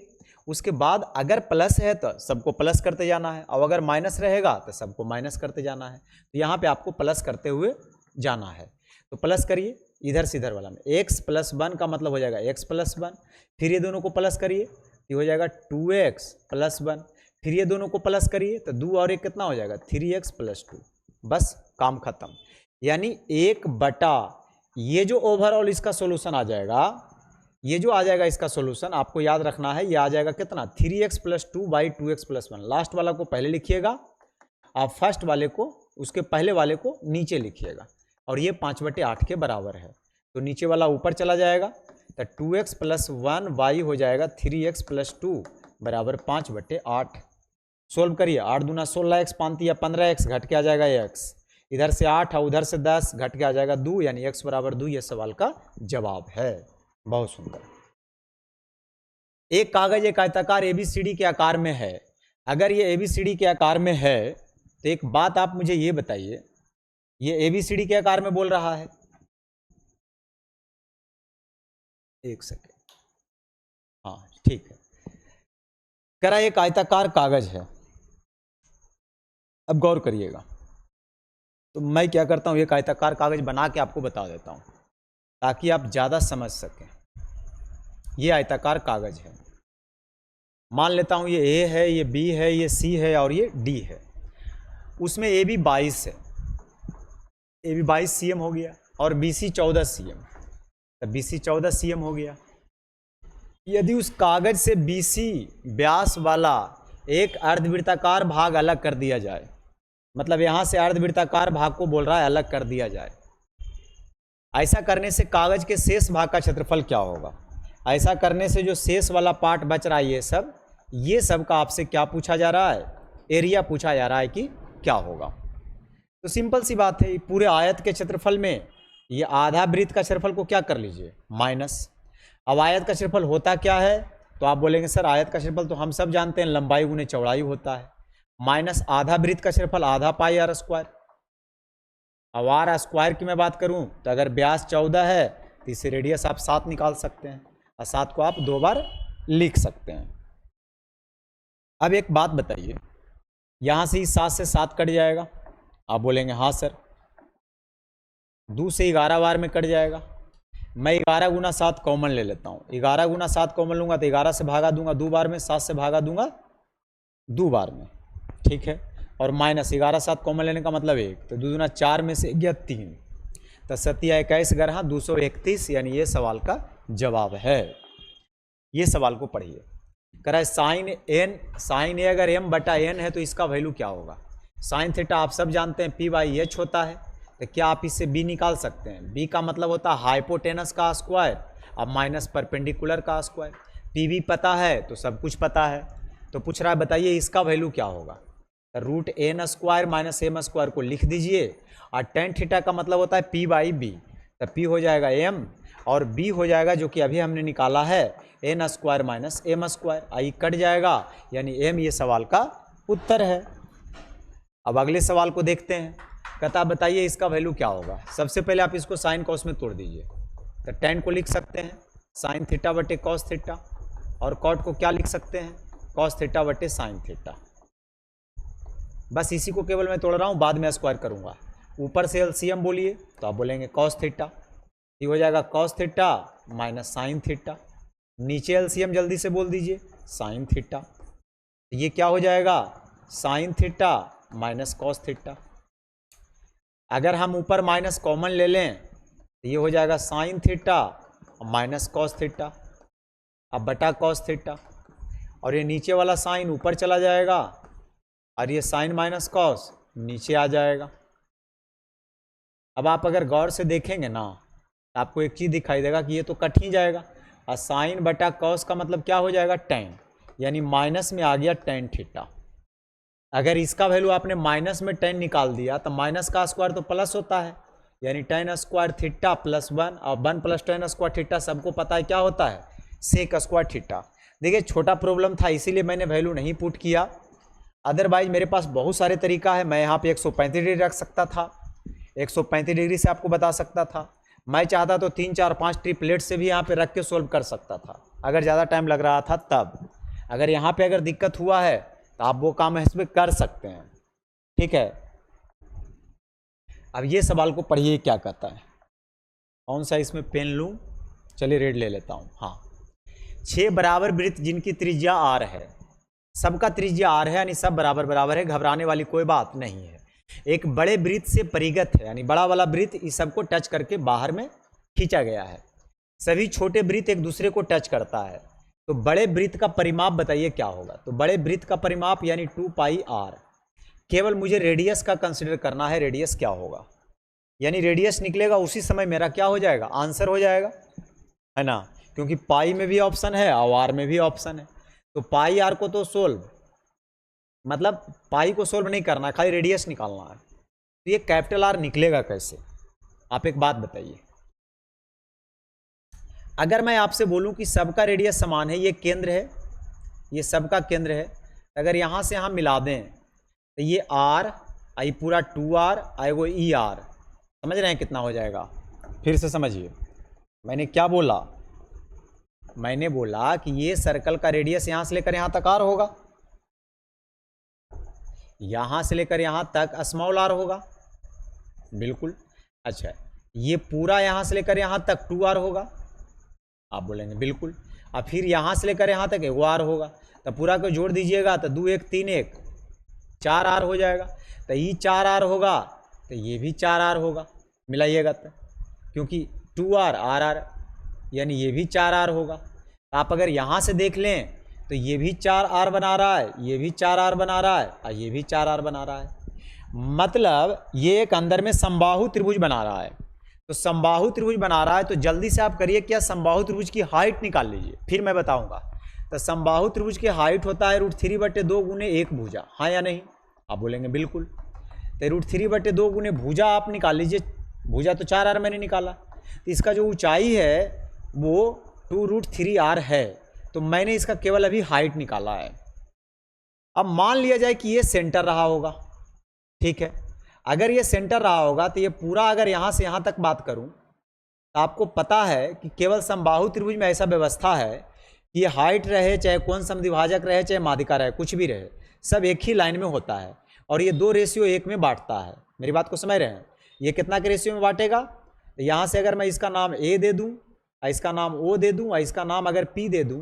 उसके बाद अगर प्लस है तो सबको प्लस करते जाना है, और अगर माइनस रहेगा तो सबको माइनस करते जाना है, तो यहाँ पे आपको प्लस करते हुए जाना है। तो प्लस करिए इधर से इधर वाला में, x प्लस 1 का मतलब हो जाएगा x प्लस 1, फिर ये दोनों को प्लस करिए, ये हो जाएगा 2x प्लस 1, फिर ये दोनों को प्लस करिए तो 2 और 1 कितना हो जाएगा 3x प्लस 2, बस काम खत्म। यानी एक बटा ये जो ओवरऑल इसका सोल्यूशन आ जाएगा, ये जो आ जाएगा इसका सोल्यूशन आपको याद रखना है, ये आ जाएगा कितना 3x plus 2 by 2x plus 1। Last वाला को पहले लिखिएगा, आप फर्स्ट वाले को, उसके पहले वाले को नीचे लिखिएगा, और ये 5/8 के बराबर है, तो नीचे वाला ऊपर चला जाएगा, तो 2x प्लस 1 बाई हो जाएगा 3x प्लस 2 बराबर 5/8। सोल्व करिए, 8 दूना 16x, 5 या 15x, घट के आ जाएगा x, इधर से 8 और उधर से 10, घट के आ जाएगा 2, यानी x बराबर 2, ये सवाल का जवाब है। बहुत सुंदर। एक कागज एक आयताकार एबीसीडी के आकार में है, अगर ये एबीसीडी के आकार में है तो एक बात आप मुझे ये बताइए, ये एबीसीडी के आकार में बोल रहा है, एक सेकेंड, हाँ ठीक है, करा एक आयताकार कागज है। अब गौर करिएगा, तो मैं क्या करता हूँ, एक आयताकार कागज़ बना के आपको बता देता हूँ ताकि आप ज़्यादा समझ सकें। ये आयताकार कागज़ है, मान लेता हूँ ये ए है, ये बी है, ये सी है और ये डी है। उसमें ए बी 22 है, ए बी 22 सीएम हो गया और बी सी 14 सीएम, तो बी सी 14 सीएम हो गया। यदि उस कागज से बी सी व्यास वाला एक अर्धवृत्ताकार भाग अलग कर दिया जाए, मतलब यहाँ से अर्धवृत्ताकार भाग को बोल रहा है अलग कर दिया जाए, ऐसा करने से कागज के शेष भाग का क्षेत्रफल क्या होगा? ऐसा करने से जो शेष वाला पार्ट बच रहा है, ये सब का आपसे क्या पूछा जा रहा है? एरिया पूछा जा रहा है कि क्या होगा। तो सिंपल सी बात है, पूरे आयत के क्षेत्रफल में ये आधा वृत्त का क्षेत्रफल को क्या कर लीजिए, माइनस। अब आयत का क्षेत्रफल होता क्या है? तो आप बोलेंगे सर आयत का क्षेत्रफल तो हम सब जानते हैं लंबाई गुने चौड़ाई होता है, माइनस आधा वृत्त का क्षेत्रफल आधा पाई आर स्क्वायर। अब आर स्क्वायर की मैं बात करूं तो अगर व्यास 14 है तो इसे रेडियस आप 7 निकाल सकते हैं और 7 को आप 2 बार लिख सकते हैं। अब एक बात बताइए, यहाँ से ही 7 से 7 कट जाएगा, आप बोलेंगे हाँ सर। 2 से 11 बार में कट जाएगा। मैं 11 गुना 7 कॉमन ले लेता हूँ, 11 गुना 7 कॉमन लूँगा तो 11 से भागा दूंगा 2 बार में, 7 से भागा दूंगा 2 बार में, ठीक है। और माइनस 11 7 कॉमन लेने का मतलब 1, तो 2 दूना 4 में से गया 3, तो 7 या 21 ग्रह 231, यानी ये सवाल का जवाब है। ये सवाल को पढ़िए, कह रहा है साइन एन, साइन ए अगर m बटा एन है तो इसका वैल्यू क्या होगा? साइन थीटा आप सब जानते हैं पी बाई एच होता है, तो क्या आप इससे b निकाल सकते हैं? b का मतलब होता है हाइपोटेनस का स्क्वायर अब माइनस परपेंडिकुलर का स्क्वायर। पी भी पता है तो सब कुछ पता है, तो पूछ रहा है बताइए इसका वैल्यू क्या होगा? Root N square minus M square को लिख दीजिए, और टेन थीटा का मतलब होता है पी बाई बी, तो पी हो जाएगा एम और बी हो जाएगा जो कि अभी हमने निकाला है N square minus M square, I cut जाएगा, यानी एम ये सवाल का उत्तर है। अब अगले सवाल को देखते हैं, कहता बताइए इसका वैल्यू क्या होगा? सबसे पहले आप इसको साइन कॉस में तोड़ दीजिए, तो टेन को लिख सकते हैं साइन थीटा बटे कॉस थीटा, और कॉट को क्या लिख सकते हैं? कॉस थीटा बटे साइन थीटा। बस इसी को केवल मैं तोड़ रहा हूँ, बाद में स्क्वायर करूँगा। ऊपर से एलसीएम बोलिए तो आप बोलेंगे कॉस थीटा, ये हो जाएगा cos theta minus sine theta. नीचे एलसीएम जल्दी से बोल दीजिए, साइन थीटा, ये क्या हो जाएगा? Sine theta minus cos theta. अगर हम ऊपर माइनस कॉमन ले लें तो ये हो जाएगा sine theta minus cos theta, अब बटा कॉस थीटा, और ये नीचे वाला साइन ऊपर चला जाएगा और ये साइन माइनस कॉस नीचे आ जाएगा। अब आप अगर गौर से देखेंगे ना, आपको एक चीज़ दिखाई देगा कि ये तो कट ही जाएगा, और साइन बटा कॉस का मतलब क्या हो जाएगा? टेन, यानी माइनस में आ गया टेन थीटा। अगर इसका वैल्यू आपने माइनस में टेन निकाल दिया तो माइनस का स्क्वायर तो प्लस होता है, यानी टेन स्क्वायर थीटा प्लस 1, और 1 प्लस टेन स्क्वायर थीटा सबको पता है क्या होता है? Sec square theta. देखिए छोटा प्रॉब्लम था इसीलिए मैंने वैल्यू नहीं पुट किया, अदरवाइज मेरे पास बहुत सारे तरीका है। मैं यहाँ पे 135 डिग्री रख सकता था, 135 डिग्री से आपको बता सकता था। मैं चाहता तो 3 4 5 ट्रिपलेट से भी यहाँ पे रख के सोल्व कर सकता था, अगर ज़्यादा टाइम लग रहा था तब। अगर यहाँ पे अगर दिक्कत हुआ है तो आप वो काम इसमें कर सकते हैं, ठीक है। अब ये सवाल को पढ़िए क्या कहता है। कौन सा इसमें पेन लूँ? चलिए रेड ले लेता हूँ। हाँ, 6 बराबर वृत्त जिनकी त्रिज्या आर है, सबका त्रिज्या आर है, यानी सब बराबर बराबर है, घबराने वाली कोई बात नहीं है। एक बड़े वृत्त से परिगत है, यानी बड़ा वाला वृत्त इस सबको टच करके बाहर में खींचा गया है। सभी छोटे वृत्त एक दूसरे को टच करता है, तो बड़े वृत्त का परिमाप बताइए क्या होगा? तो बड़े वृत्त का परिमाप यानी 2 पाई आर। केवल मुझे रेडियस का कंसिडर करना है, रेडियस क्या होगा, यानी रेडियस निकलेगा उसी समय मेरा क्या हो जाएगा? आंसर हो जाएगा, है ना, क्योंकि पाई में भी ऑप्शन है और आर में भी ऑप्शन है। तो पाई आर को तो सोल्व, मतलब पाई को सोल्व नहीं करना, खाली रेडियस निकालना है। तो ये कैपिटल आर निकलेगा कैसे? आप एक बात बताइए, अगर मैं आपसे बोलूं कि सबका रेडियस समान है, ये केंद्र है, ये सबका केंद्र है, अगर यहाँ से हम मिला दें तो ये आर आई पूरा 2r आएगो ई आर, समझ रहे हैं कितना हो जाएगा? फिर से समझिए, मैंने क्या बोला? मैंने बोला कि ये सर्कल का रेडियस यहाँ से लेकर यहाँ तक आर होगा, यहाँ से लेकर यहाँ तक स्मॉल आर होगा, बिल्कुल। अच्छा, ये पूरा यहाँ से लेकर यहाँ तक 2r होगा, आप बोलेंगे बिल्कुल। अब फिर यहाँ से लेकर यहाँ तक 1r होगा, तो पूरा को जोड़ दीजिएगा तो 2 1 3 1 4r हो जाएगा। तो ये 4r होगा तो ये भी 4r होगा, मिलाइएगा तो, क्योंकि 2r r यानी ये भी 4r होगा। आप अगर यहाँ से देख लें तो ये भी 4r बना रहा है, ये भी 4r बना रहा है और ये भी 4r बना रहा है। मतलब ये एक अंदर में समबाहु त्रिभुज बना रहा है। तो समबाहु त्रिभुज बना रहा है तो जल्दी से आप करिए क्या, समबाहु त्रिभुज की हाइट निकाल लीजिए, फिर मैं बताऊंगा। तो समबाहु त्रिभुज की हाइट होता है √3/2 गुने 1 भुजा, हाँ या नहीं, आप बोलेंगे बिल्कुल। तो √3/2 गुने भुजा आप निकाल लीजिए, भुजा तो 4r मैंने निकाला, तो इसका जो ऊंचाई है वो 2√3r है। तो मैंने इसका केवल अभी हाइट निकाला है। अब मान लिया जाए कि ये सेंटर रहा होगा, ठीक है। अगर ये सेंटर रहा होगा तो ये पूरा, अगर यहाँ से यहाँ तक बात करूँ तो आपको पता है कि केवल समबाहु त्रिभुज में ऐसा व्यवस्था है कि ये हाइट रहे, चाहे कोण समद्विभाजक रहे, चाहे माध्यिका रहे, कुछ भी रहे, सब एक ही लाइन में होता है और ये 2:1 में बांटता है। मेरी बात को समझ रहे हैं? ये कितना के रेशियो में बांटेगा? तो यहाँ से अगर मैं इसका नाम ए दे दूँ, इसका नाम ओ दे दूँ, इसका नाम अगर पी दे दूँ,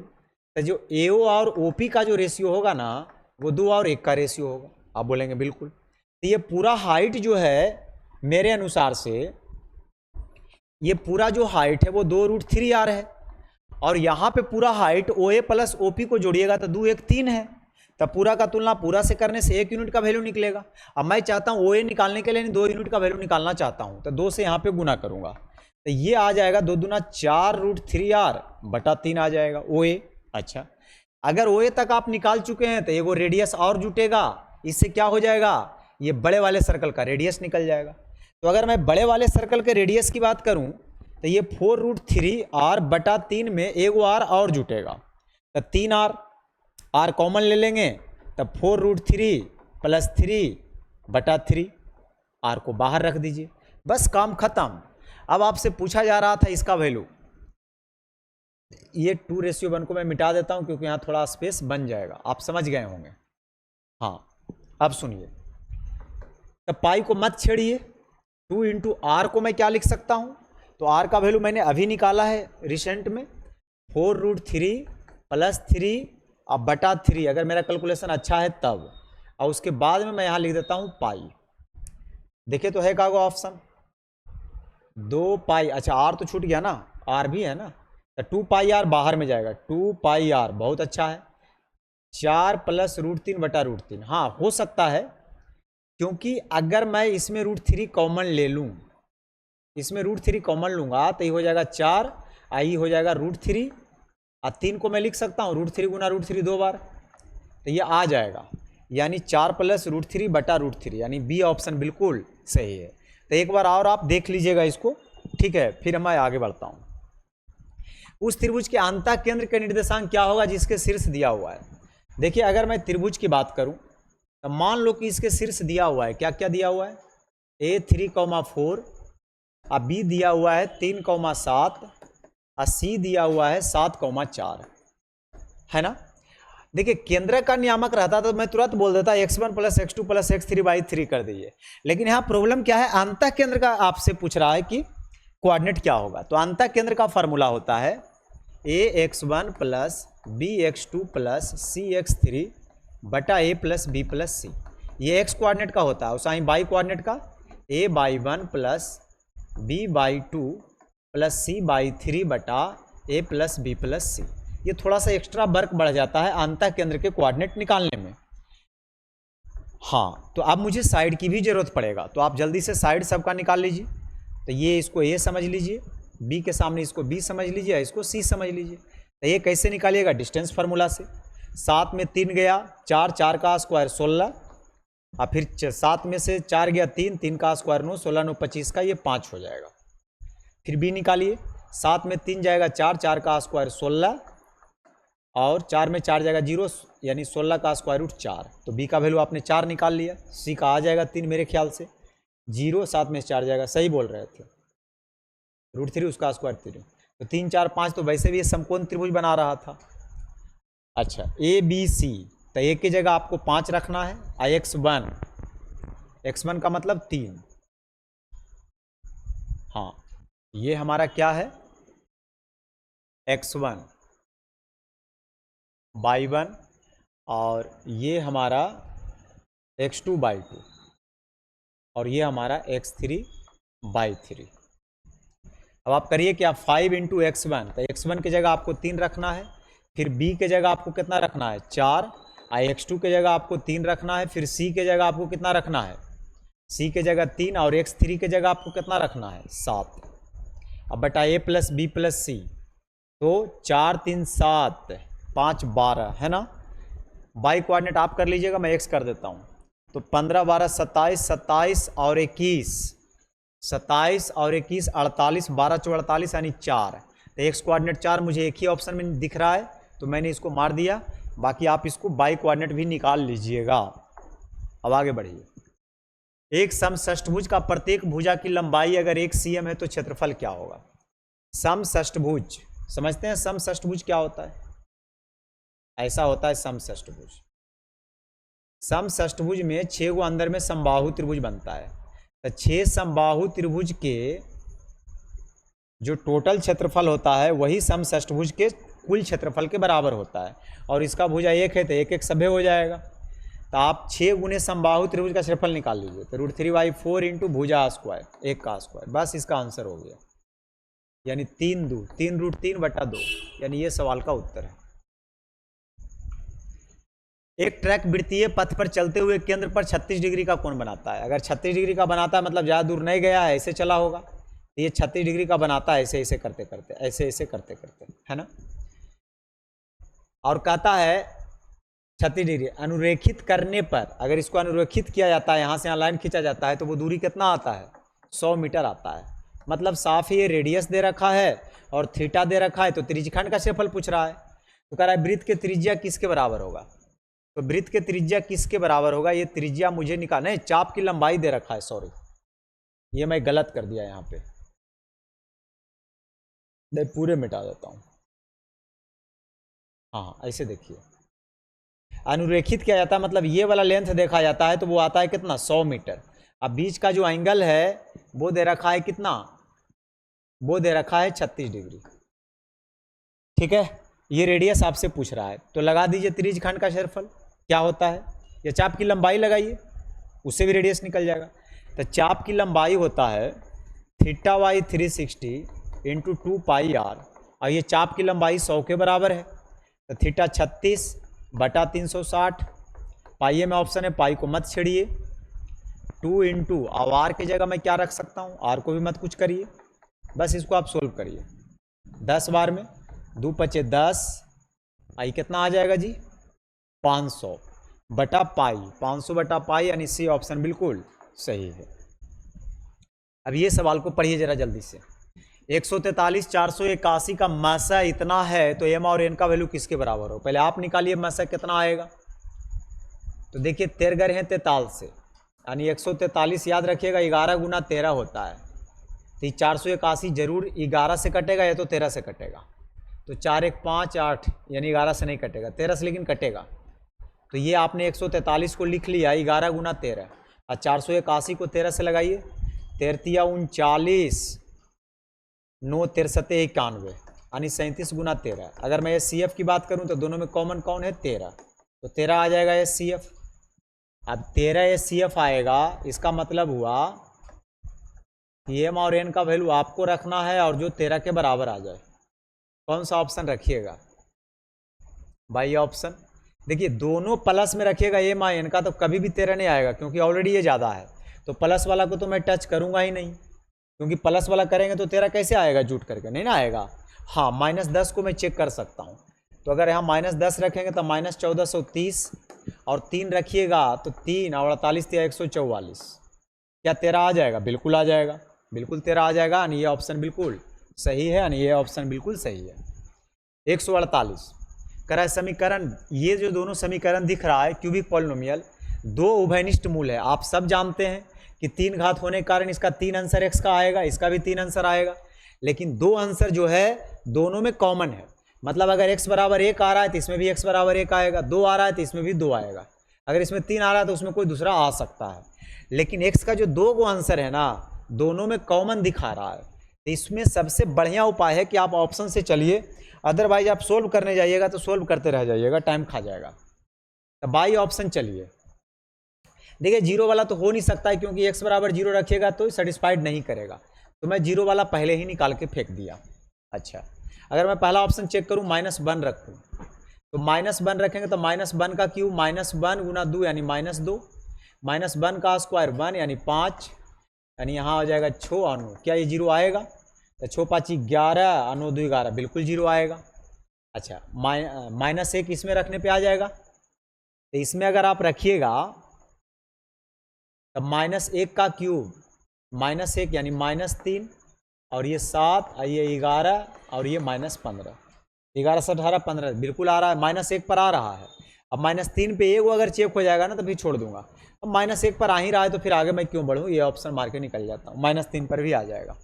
तो जो एओ और ओपी का जो रेशियो होगा ना वो 2 और 1 का रेशियो होगा, आप बोलेंगे बिल्कुल। तो ये पूरा हाइट जो है मेरे अनुसार से, ये पूरा जो हाइट है वो 2√3r है और यहाँ पे पूरा हाइट OA प्लस OP को जोड़िएगा तो 2 1 3 है। तब पूरा का तुलना पूरा से करने से 1 यूनिट का वैल्यू निकलेगा। अब मैं चाहता हूँ OA निकालने के लिए 2 यूनिट का वैल्यू निकालना चाहता हूँ, तो 2 से यहाँ पे गुना करूँगा तो ये आ जाएगा 2 दूना 4√3r/3 आ जाएगा OA। अच्छा, अगर OA तक आप निकाल चुके हैं तो एगो रेडियस और जुटेगा, इससे क्या हो जाएगा, ये बड़े वाले सर्कल का रेडियस निकल जाएगा। तो अगर मैं बड़े वाले सर्कल के रेडियस की बात करूं तो ये 4√3r/3 में एगो r और जुटेगा, तो 3r, r कॉमन ले लेंगे तब 4√3 + 3/3, r को बाहर रख दीजिए, बस काम खत्म। अब आपसे पूछा जा रहा था इसका वैल्यू, ये 2:1 को मैं मिटा देता हूं क्योंकि यहाँ थोड़ा स्पेस बन जाएगा, आप समझ गए होंगे। हाँ, अब सुनिए, तो पाई को मत छेड़िए, 2 × r को मैं क्या लिख सकता हूँ, तो r का वैल्यू मैंने अभी निकाला है रिसेंट में, 4√3 + 3/3, अगर मेरा कैलकुलेशन अच्छा है तब, और उसके बाद में मैं यहाँ लिख देता हूँ पाई। देखिए तो है कागो ऑप्शन 2 पाई, अच्छा r तो छूट गया ना, r भी है ना, तो 2 पाई r बाहर में जाएगा, 2 पाई r, बहुत अच्छा है, 4 + √3/√3। हाँ हो सकता है, क्योंकि अगर मैं इसमें √3 कॉमन ले लूँ, इसमें √3 कॉमन लूँगा तो ये हो जाएगा 4, आई हो जाएगा √3 और 3 को मैं लिख सकता हूँ √3 गुना √3 2 बार, तो ये आ जाएगा, यानी 4 + √3/√3, यानी बी ऑप्शन बिल्कुल सही है। तो एक बार और आप देख लीजिएगा इसको, ठीक है, फिर मैं आगे बढ़ता हूँ। उस त्रिभुज के अंतः केंद्र का निर्देशांक क्या होगा जिसके शीर्ष दिया हुआ है। देखिए अगर मैं त्रिभुज की बात करूँ तो मान लो कि इसके शीर्ष दिया हुआ है, क्या क्या दिया हुआ है, A3,4 और B दिया हुआ है 3,7 और C दिया हुआ है 7,4, है ना। देखिए केंद्र का नियामक रहता तो मैं तुरंत बोल देता x1 + x2 + x3/3 कर दीजिए, लेकिन यहाँ प्रॉब्लम क्या है, अंतः केंद्र का आपसे पूछ रहा है कि कोऑर्डिनेट क्या होगा। तो अंतः केंद्र का फॉर्मूला होता है ax1 + bx2 + cx3/a + b + c, ये x कोऑर्डिनेट का होता है, उस y कोऑर्डिनेट का a/1 + b/2 + c/3/a + b + c। ये थोड़ा सा एक्स्ट्रा वर्क बढ़ जाता है अंतः केंद्र के कोऑर्डिनेट निकालने में। हाँ, तो अब मुझे साइड की भी जरूरत पड़ेगा, तो आप जल्दी से साइड सबका निकाल लीजिए। तो ये इसको a समझ लीजिए, b के सामने इसको b समझ लीजिए, इसको c समझ लीजिए। तो ये कैसे निकालिएगा, डिस्टेंस फार्मूला से, 7 में 3 गया 4, 4 का स्क्वायर 16, और फिर 7 में से 4 गया 3, 3 का स्क्वायर 9, 16 9 25 का, ये 5 हो जाएगा। फिर b निकालिए, 7 में 3 जाएगा 4, 4 का स्क्वायर 16, और 4 में 4 जाएगा 0, यानी 16 का स्क्वायर रूट 4। तो b का वैल्यू आपने 4 निकाल लिया, c का आ जाएगा 3 मेरे ख्याल से, 0 7 में 4 जाएगा, सही बोल रहे थे, √3 उसका स्क्वायर 3, तो 3 4 5, तो वैसे भी ये समकोण त्रिभुज बना रहा था। अच्छा ABC, तो एक की जगह आपको 5 रखना है, x1 का मतलब 3, हाँ, ये हमारा क्या है, x1 y1 और ये हमारा x2/2 और ये हमारा x3/3। अब आप करिए क्या, 5 × x1, तो x1 की जगह आपको 3 रखना है, फिर b के जगह आपको कितना रखना है 4, x2 के जगह आपको 3 रखना है, फिर c के जगह आपको कितना रखना है, c के जगह 3 और x3 के जगह आपको कितना रखना है 7। अब बटा a + b + c, तो 4 3 7 5 12 है ना। y कोऑर्डिनेट आप कर लीजिएगा, मैं x कर देता हूँ। तो 15 12 27, 27 और 21, 27 और 21 48, 12 × 4 48 यानी 4। तो x कोऑर्डिनेट 4 मुझे एक ही ऑप्शन में दिख रहा है, तो मैंने इसको मार दिया। बाकी आप इसको y कोऑर्डिनेट भी निकाल लीजिएगा। अब आगे बढ़िए। एक समषष्ठभुज का प्रत्येक भुजा की लंबाई अगर 1 cm है तो क्षेत्रफल क्या होगा। समषष्ठभुज समझते हैं, समषष्ठभुज क्या होता है, ऐसा होता है समषष्ठभुज। समषष्ठभुज में 6 गो अंदर में समबाहु त्रिभुज बनता है, तो 6 समबाहु त्रिभुज के जो टोटल क्षेत्रफल होता है वही समषष्ठभुज के कुल क्षेत्रफल के बराबर होता है। और इसका भुजा 1 है तो 1 1 सभ्य हो जाएगा। तो आप 6 गुने समबाहु त्रिभुज का क्षेत्रफल निकाल लीजिए, तो √3/4 × भुजा स्क्वायर, 1 का स्क्वायर, बस इसका आंसर हो गया। यानी 3 2 3 √3/2, यानी ये सवाल का उत्तर है। एक ट्रैक वृत्तीय पथ पर चलते हुए केंद्र पर 36 डिग्री का कोण बनाता है। अगर 36 डिग्री का बनाता है मतलब ज़्यादा दूर नहीं गया है, ऐसे चला होगा, तो ये 36 डिग्री का बनाता है, ऐसे ऐसे करते करते, ऐसे ऐसे करते करते, है ना। और कहता है 36 डिग्री अनुरेखित करने पर, अगर इसको अनुरेखित किया जाता है, यहाँ से यहाँ लाइन खींचा जाता है, तो वो दूरी कितना आता है 100 मीटर आता है। मतलब साफ ही ये रेडियस दे रखा है और थीटा दे रखा है, तो त्रिज्यखंड का क्षेत्रफल पूछ रहा है। तो कह रहा है वृत्त के त्रिज्या किसके बराबर होगा, तो वृत्त के त्रिज्या किसके बराबर होगा, ये त्रिज्या मुझे निकालना है, चाप की लंबाई दे रखा है, सॉरी ये मैं गलत कर दिया यहाँ पे, मैं पूरे मिटा देता हूँ। हाँ ऐसे देखिए, अनुरेखित किया जाता है मतलब ये वाला लेंथ देखा जाता है, तो वो आता है कितना 100 मीटर। अब बीच का जो एंगल है वो दे रखा है कितना, वो दे रखा है 36 डिग्री, ठीक है। ये रेडियस आपसे पूछ रहा है, तो लगा दीजिए त्रिज्यखंड का क्षेत्रफल क्या होता है, या चाप की लंबाई लगाइए, उससे भी रेडियस निकल जाएगा। तो चाप की लंबाई होता है θ/360 × 2πr, और ये चाप की लंबाई 100 के बराबर है, तो थीटा 36/360, पाइए में ऑप्शन है, पाई को मत छेड़िए, 2 × अब आर की जगह मैं क्या रख सकता हूँ, आर को भी मत कुछ करिए, बस इसको आप सोल्व करिए। 10 बार में 2 × 10, आई कितना आ जाएगा जी 500 बटा पाई, 500 बटा पाई, यानी सी ऑप्शन बिल्कुल सही है। अब ये सवाल को पढ़िए जरा जल्दी से। 143 481 का मासा इतना है, तो एम और एन का वैल्यू किसके बराबर हो, पहले आप निकालिए मासा कितना आएगा। तो देखिए 13 हैं 43 से, यानी 143 याद रखिएगा 11 × 13 होता है, तो 481 जरूर 11 से कटेगा या तो 13 से कटेगा, तो 4 1 5 8, यानी 11 से नहीं कटेगा, 13 से लेकिन कटेगा। तो ये आपने 143 को लिख लिया 11 × 13, और 481 को 13 से लगाइए, 13 39, 9 63 91, यानी 37 × 13। अगर मैं SCF की बात करूं तो दोनों में कॉमन कौन है 13, तो 13 आ जाएगा SCF। अब 13 SCF आएगा, इसका मतलब हुआ कि एम और एन का वैल्यू आपको रखना है और जो 13 के बराबर आ जाए। कौन सा ऑप्शन रखिएगा भाई, ऑप्शन देखिए दोनों प्लस में रखिएगा एम और एन का, तो कभी भी 13 नहीं आएगा, क्योंकि ऑलरेडी ये ज़्यादा है, तो प्लस वाला को तो मैं टच करूंगा ही नहीं, क्योंकि प्लस वाला करेंगे तो 13 कैसे आएगा, जुट करके नहीं ना आएगा। हाँ -10 को मैं चेक कर सकता हूँ, तो अगर यहाँ -10 रखेंगे तो -1430, और 3 रखिएगा तो 3 और 48 या 144, क्या 13 आ जाएगा, बिल्कुल आ जाएगा, बिल्कुल 13 आ जाएगा, यानी ये ऑप्शन बिल्कुल सही है, यानी ये ऑप्शन बिल्कुल सही है। 148 करा समीकरण, ये जो दोनों समीकरण दिख रहा है क्यूबिक पॉलिनोमियल, 2 उभयनिष्ठ मूल है। आप सब जानते हैं कि 3 घात होने के कारण इसका 3 आंसर x का आएगा, इसका भी 3 आंसर आएगा, लेकिन 2 आंसर जो है दोनों में कॉमन है। मतलब अगर x बराबर 1 आ रहा है तो इसमें भी x बराबर 1 आएगा, 2 आ रहा है तो इसमें भी 2 आएगा, अगर इसमें 3 आ रहा है तो उसमें कोई दूसरा आ सकता है। लेकिन x का जो 2 गो आंसर है ना, दोनों में कॉमन दिखा रहा है। तो इसमें सबसे बढ़िया उपाय है कि आप ऑप्शन से चलिए, अदरवाइज आप सोल्व करने जाइएगा तो सोल्व करते रह जाइएगा, टाइम खा जाएगा। तो बाई ऑप्शन चलिए। देखिए जीरो वाला तो हो नहीं सकता है, क्योंकि x बराबर जीरो रखिएगा तो सेटिस्फाइड नहीं करेगा, तो मैं जीरो वाला पहले ही निकाल के फेंक दिया। अच्छा, अगर मैं पहला ऑप्शन चेक करूँ -1 रखूँ, तो -1 रखेंगे तो -1 का क्यूब -1 गुना 2 यानी -2, -1 का स्क्वायर 1 यानी 5, यानी यहाँ आ जाएगा 6 और 9। क्या ये जीरो आएगा? तो 6 5 11 और 9 2 11, बिल्कुल जीरो आएगा। अच्छा, -1 इसमें रखने पे आ जाएगा, तो इसमें अगर आप रखिएगा तब -1 का क्यूब -1 यानी -3 और ये 7 और ये 11 और ये -15, 11 से 18 15 बिल्कुल आ रहा है, -1 पर आ रहा है। अब -3 पे एक अगर चेक हो जाएगा ना तो फिर छोड़ दूंगा। अब -1 पर आ ही रहा है तो फिर आगे मैं क्यों बढ़ूँ, ये ऑप्शन मार के निकल जाता हूँ, -3 पर भी आ जाएगा।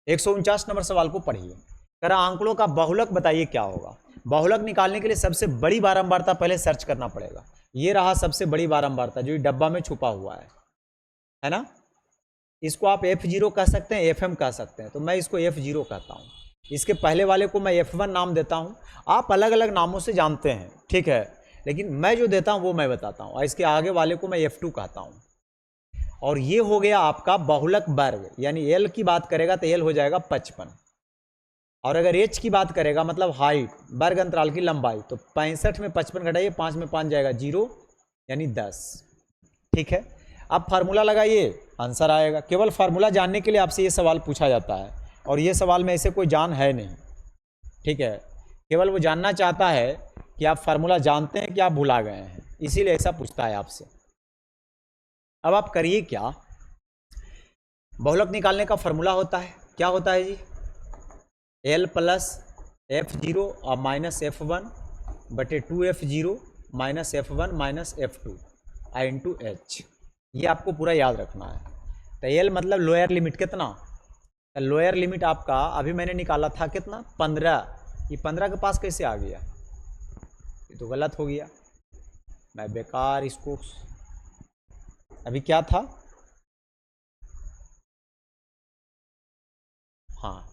149 नंबर सवाल को पढ़िए। कह रहा आंकड़ों का बहुलक बताइए क्या होगा। बहुलक निकालने के लिए सबसे बड़ी बारंबारता पहले सर्च करना पड़ेगा। ये रहा सबसे बड़ी बारंबारता जो डब्बा में छुपा हुआ है ना। इसको आप F0 कह सकते हैं, FM कह सकते हैं, तो मैं इसको F0 कहता हूँ। इसके पहले वाले को मैं F1 नाम देता हूँ, आप अलग अलग नामों से जानते हैं, ठीक है, लेकिन मैं जो देता हूँ वो मैं बताता हूँ। और इसके आगे वाले को मैं F2 कहता हूँ। और ये हो गया आपका बहुलक वर्ग, यानी L की बात करेगा तो L हो जाएगा 55, और अगर H की बात करेगा मतलब हाइट, वर्ग अंतराल की लंबाई, तो 65 में 55 घटाइए, 5 में 5 जाएगा 0 यानी 10। ठीक है, अब फार्मूला लगाइए, आंसर आएगा। केवल फार्मूला जानने के लिए आपसे ये सवाल पूछा जाता है, और ये सवाल में ऐसे कोई जान है नहीं, ठीक है, केवल वो जानना चाहता है कि आप फार्मूला जानते हैं कि आप भुला गए हैं, इसीलिए ऐसा पूछता है आपसे। अब आप करिए क्या, बहुलक निकालने का फार्मूला होता है, क्या होता है जी, L प्लस F0 और -F1 बटे 2F0 -F1 -F2 into H। ये आपको पूरा याद रखना है। तो L मतलब लोअर लिमिट कितना, तो लोअर लिमिट आपका अभी मैंने निकाला था कितना 15, ये 15 के पास कैसे आ गया, ये तो गलत हो गया, मैं बेकार इसको, अभी क्या था, हाँ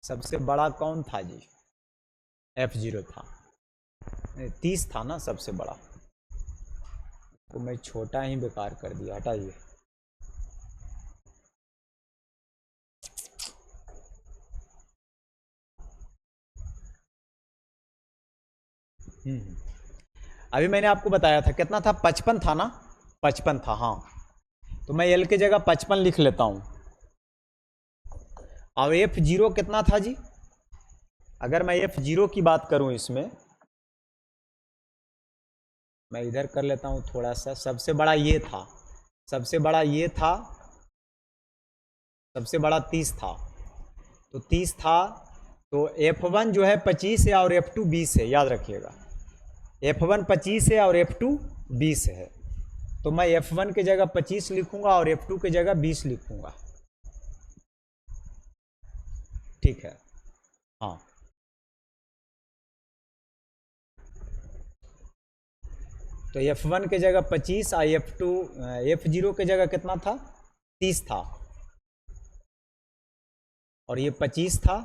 सबसे बड़ा कौन था जी, F0 था, 30 था ना सबसे बड़ा, तो मैं छोटा ही बेकार कर दिया, हटाइए। अभी मैंने आपको बताया था कितना था, 55 था ना, 55 था, हाँ, तो मैं L की जगह 55 लिख लेता हूं। और F0 कितना था जी, अगर मैं F0 की बात करूं, इसमें मैं इधर कर लेता हूं थोड़ा सा, सबसे बड़ा ये था, सबसे बड़ा ये था, सबसे बड़ा 30 था, तो 30 था, तो F1 जो है 25 है और F2 20 है, याद रखिएगा, F1 25 है और F2 20 है, तो मैं F1 की जगह 25 लिखूंगा और F2 की जगह 20 लिखूंगा, ठीक है, हाँ। तो F1 की जगह 25 और F0 की जगह कितना था, 30 था, और ये 25 था,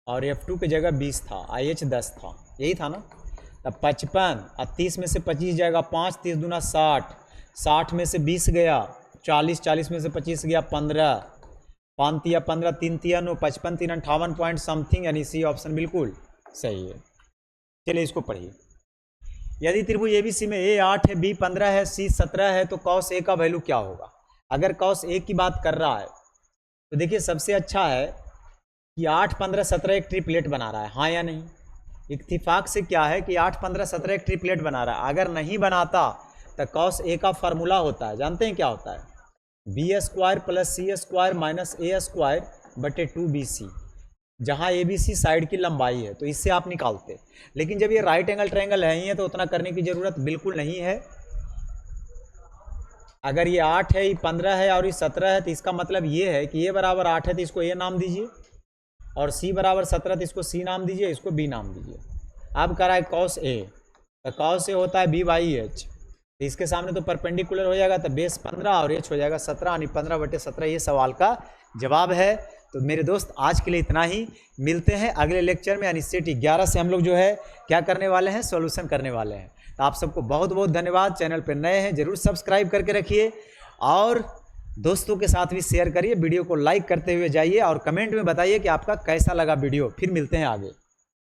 और F2 की जगह 20 था, IH 10 था, यही था ना। तब 55 और 30 में से 25 जाएगा 5, 30 दूना 60, 60 में से 20 गया 40, 40 में से 25 गया 15, 5 तिया 15, 3 तिया 9, 55 3 58 पॉइंट समथिंग, यानी सी ऑप्शन बिल्कुल सही है। चलिए इसको पढ़िए। यदि त्रिभुज ABC में A 8 है, B 15 है, C 17 है, तो cos A का वैल्यू क्या होगा। अगर cos A की बात कर रहा है तो देखिए सबसे अच्छा है कि 8 15 17 एक ट्रिपलेट बना रहा है, हाँ या नहीं। इत्तिफाक से क्या है कि 8 15 17 एक ट्रिपलेट बना रहा है, अगर नहीं बनाता तो cos A का फार्मूला होता है, जानते हैं क्या होता है, B² plus C² minus A² बटे 2BC, जहाँ ABC साइड की लंबाई है, तो इससे आप निकालते। लेकिन जब ये राइट एंगल ट्रायंगल है ही है तो उतना करने की जरूरत बिल्कुल नहीं है। अगर ये 8 है, ये 15 है और ये 17 है, तो इसका मतलब ये है कि A बराबर 8 है तो इसको A नाम दीजिए, और C बराबर 17 तो इसको C नाम दीजिए, इसको B नाम दीजिए। अब करा है cos A, तो cos A होता है B/H, तो इसके सामने तो परपेंडिकुलर हो जाएगा, तो बेस 15 और एच हो जाएगा 17 यानी 15/17। ये सवाल का जवाब है। तो मेरे दोस्त आज के लिए इतना ही, मिलते हैं अगले लेक्चर में, यानी सेट 11 से हम लोग जो है क्या करने वाले हैं, सॉल्यूशन करने वाले हैं। तो आप सबको बहुत बहुत धन्यवाद। चैनल पर नए हैं जरूर सब्सक्राइब करके रखिए और दोस्तों के साथ भी शेयर करिए। वीडियो को लाइक करते हुए जाइए और कमेंट में बताइए कि आपका कैसा लगा वीडियो। फिर मिलते हैं आगे।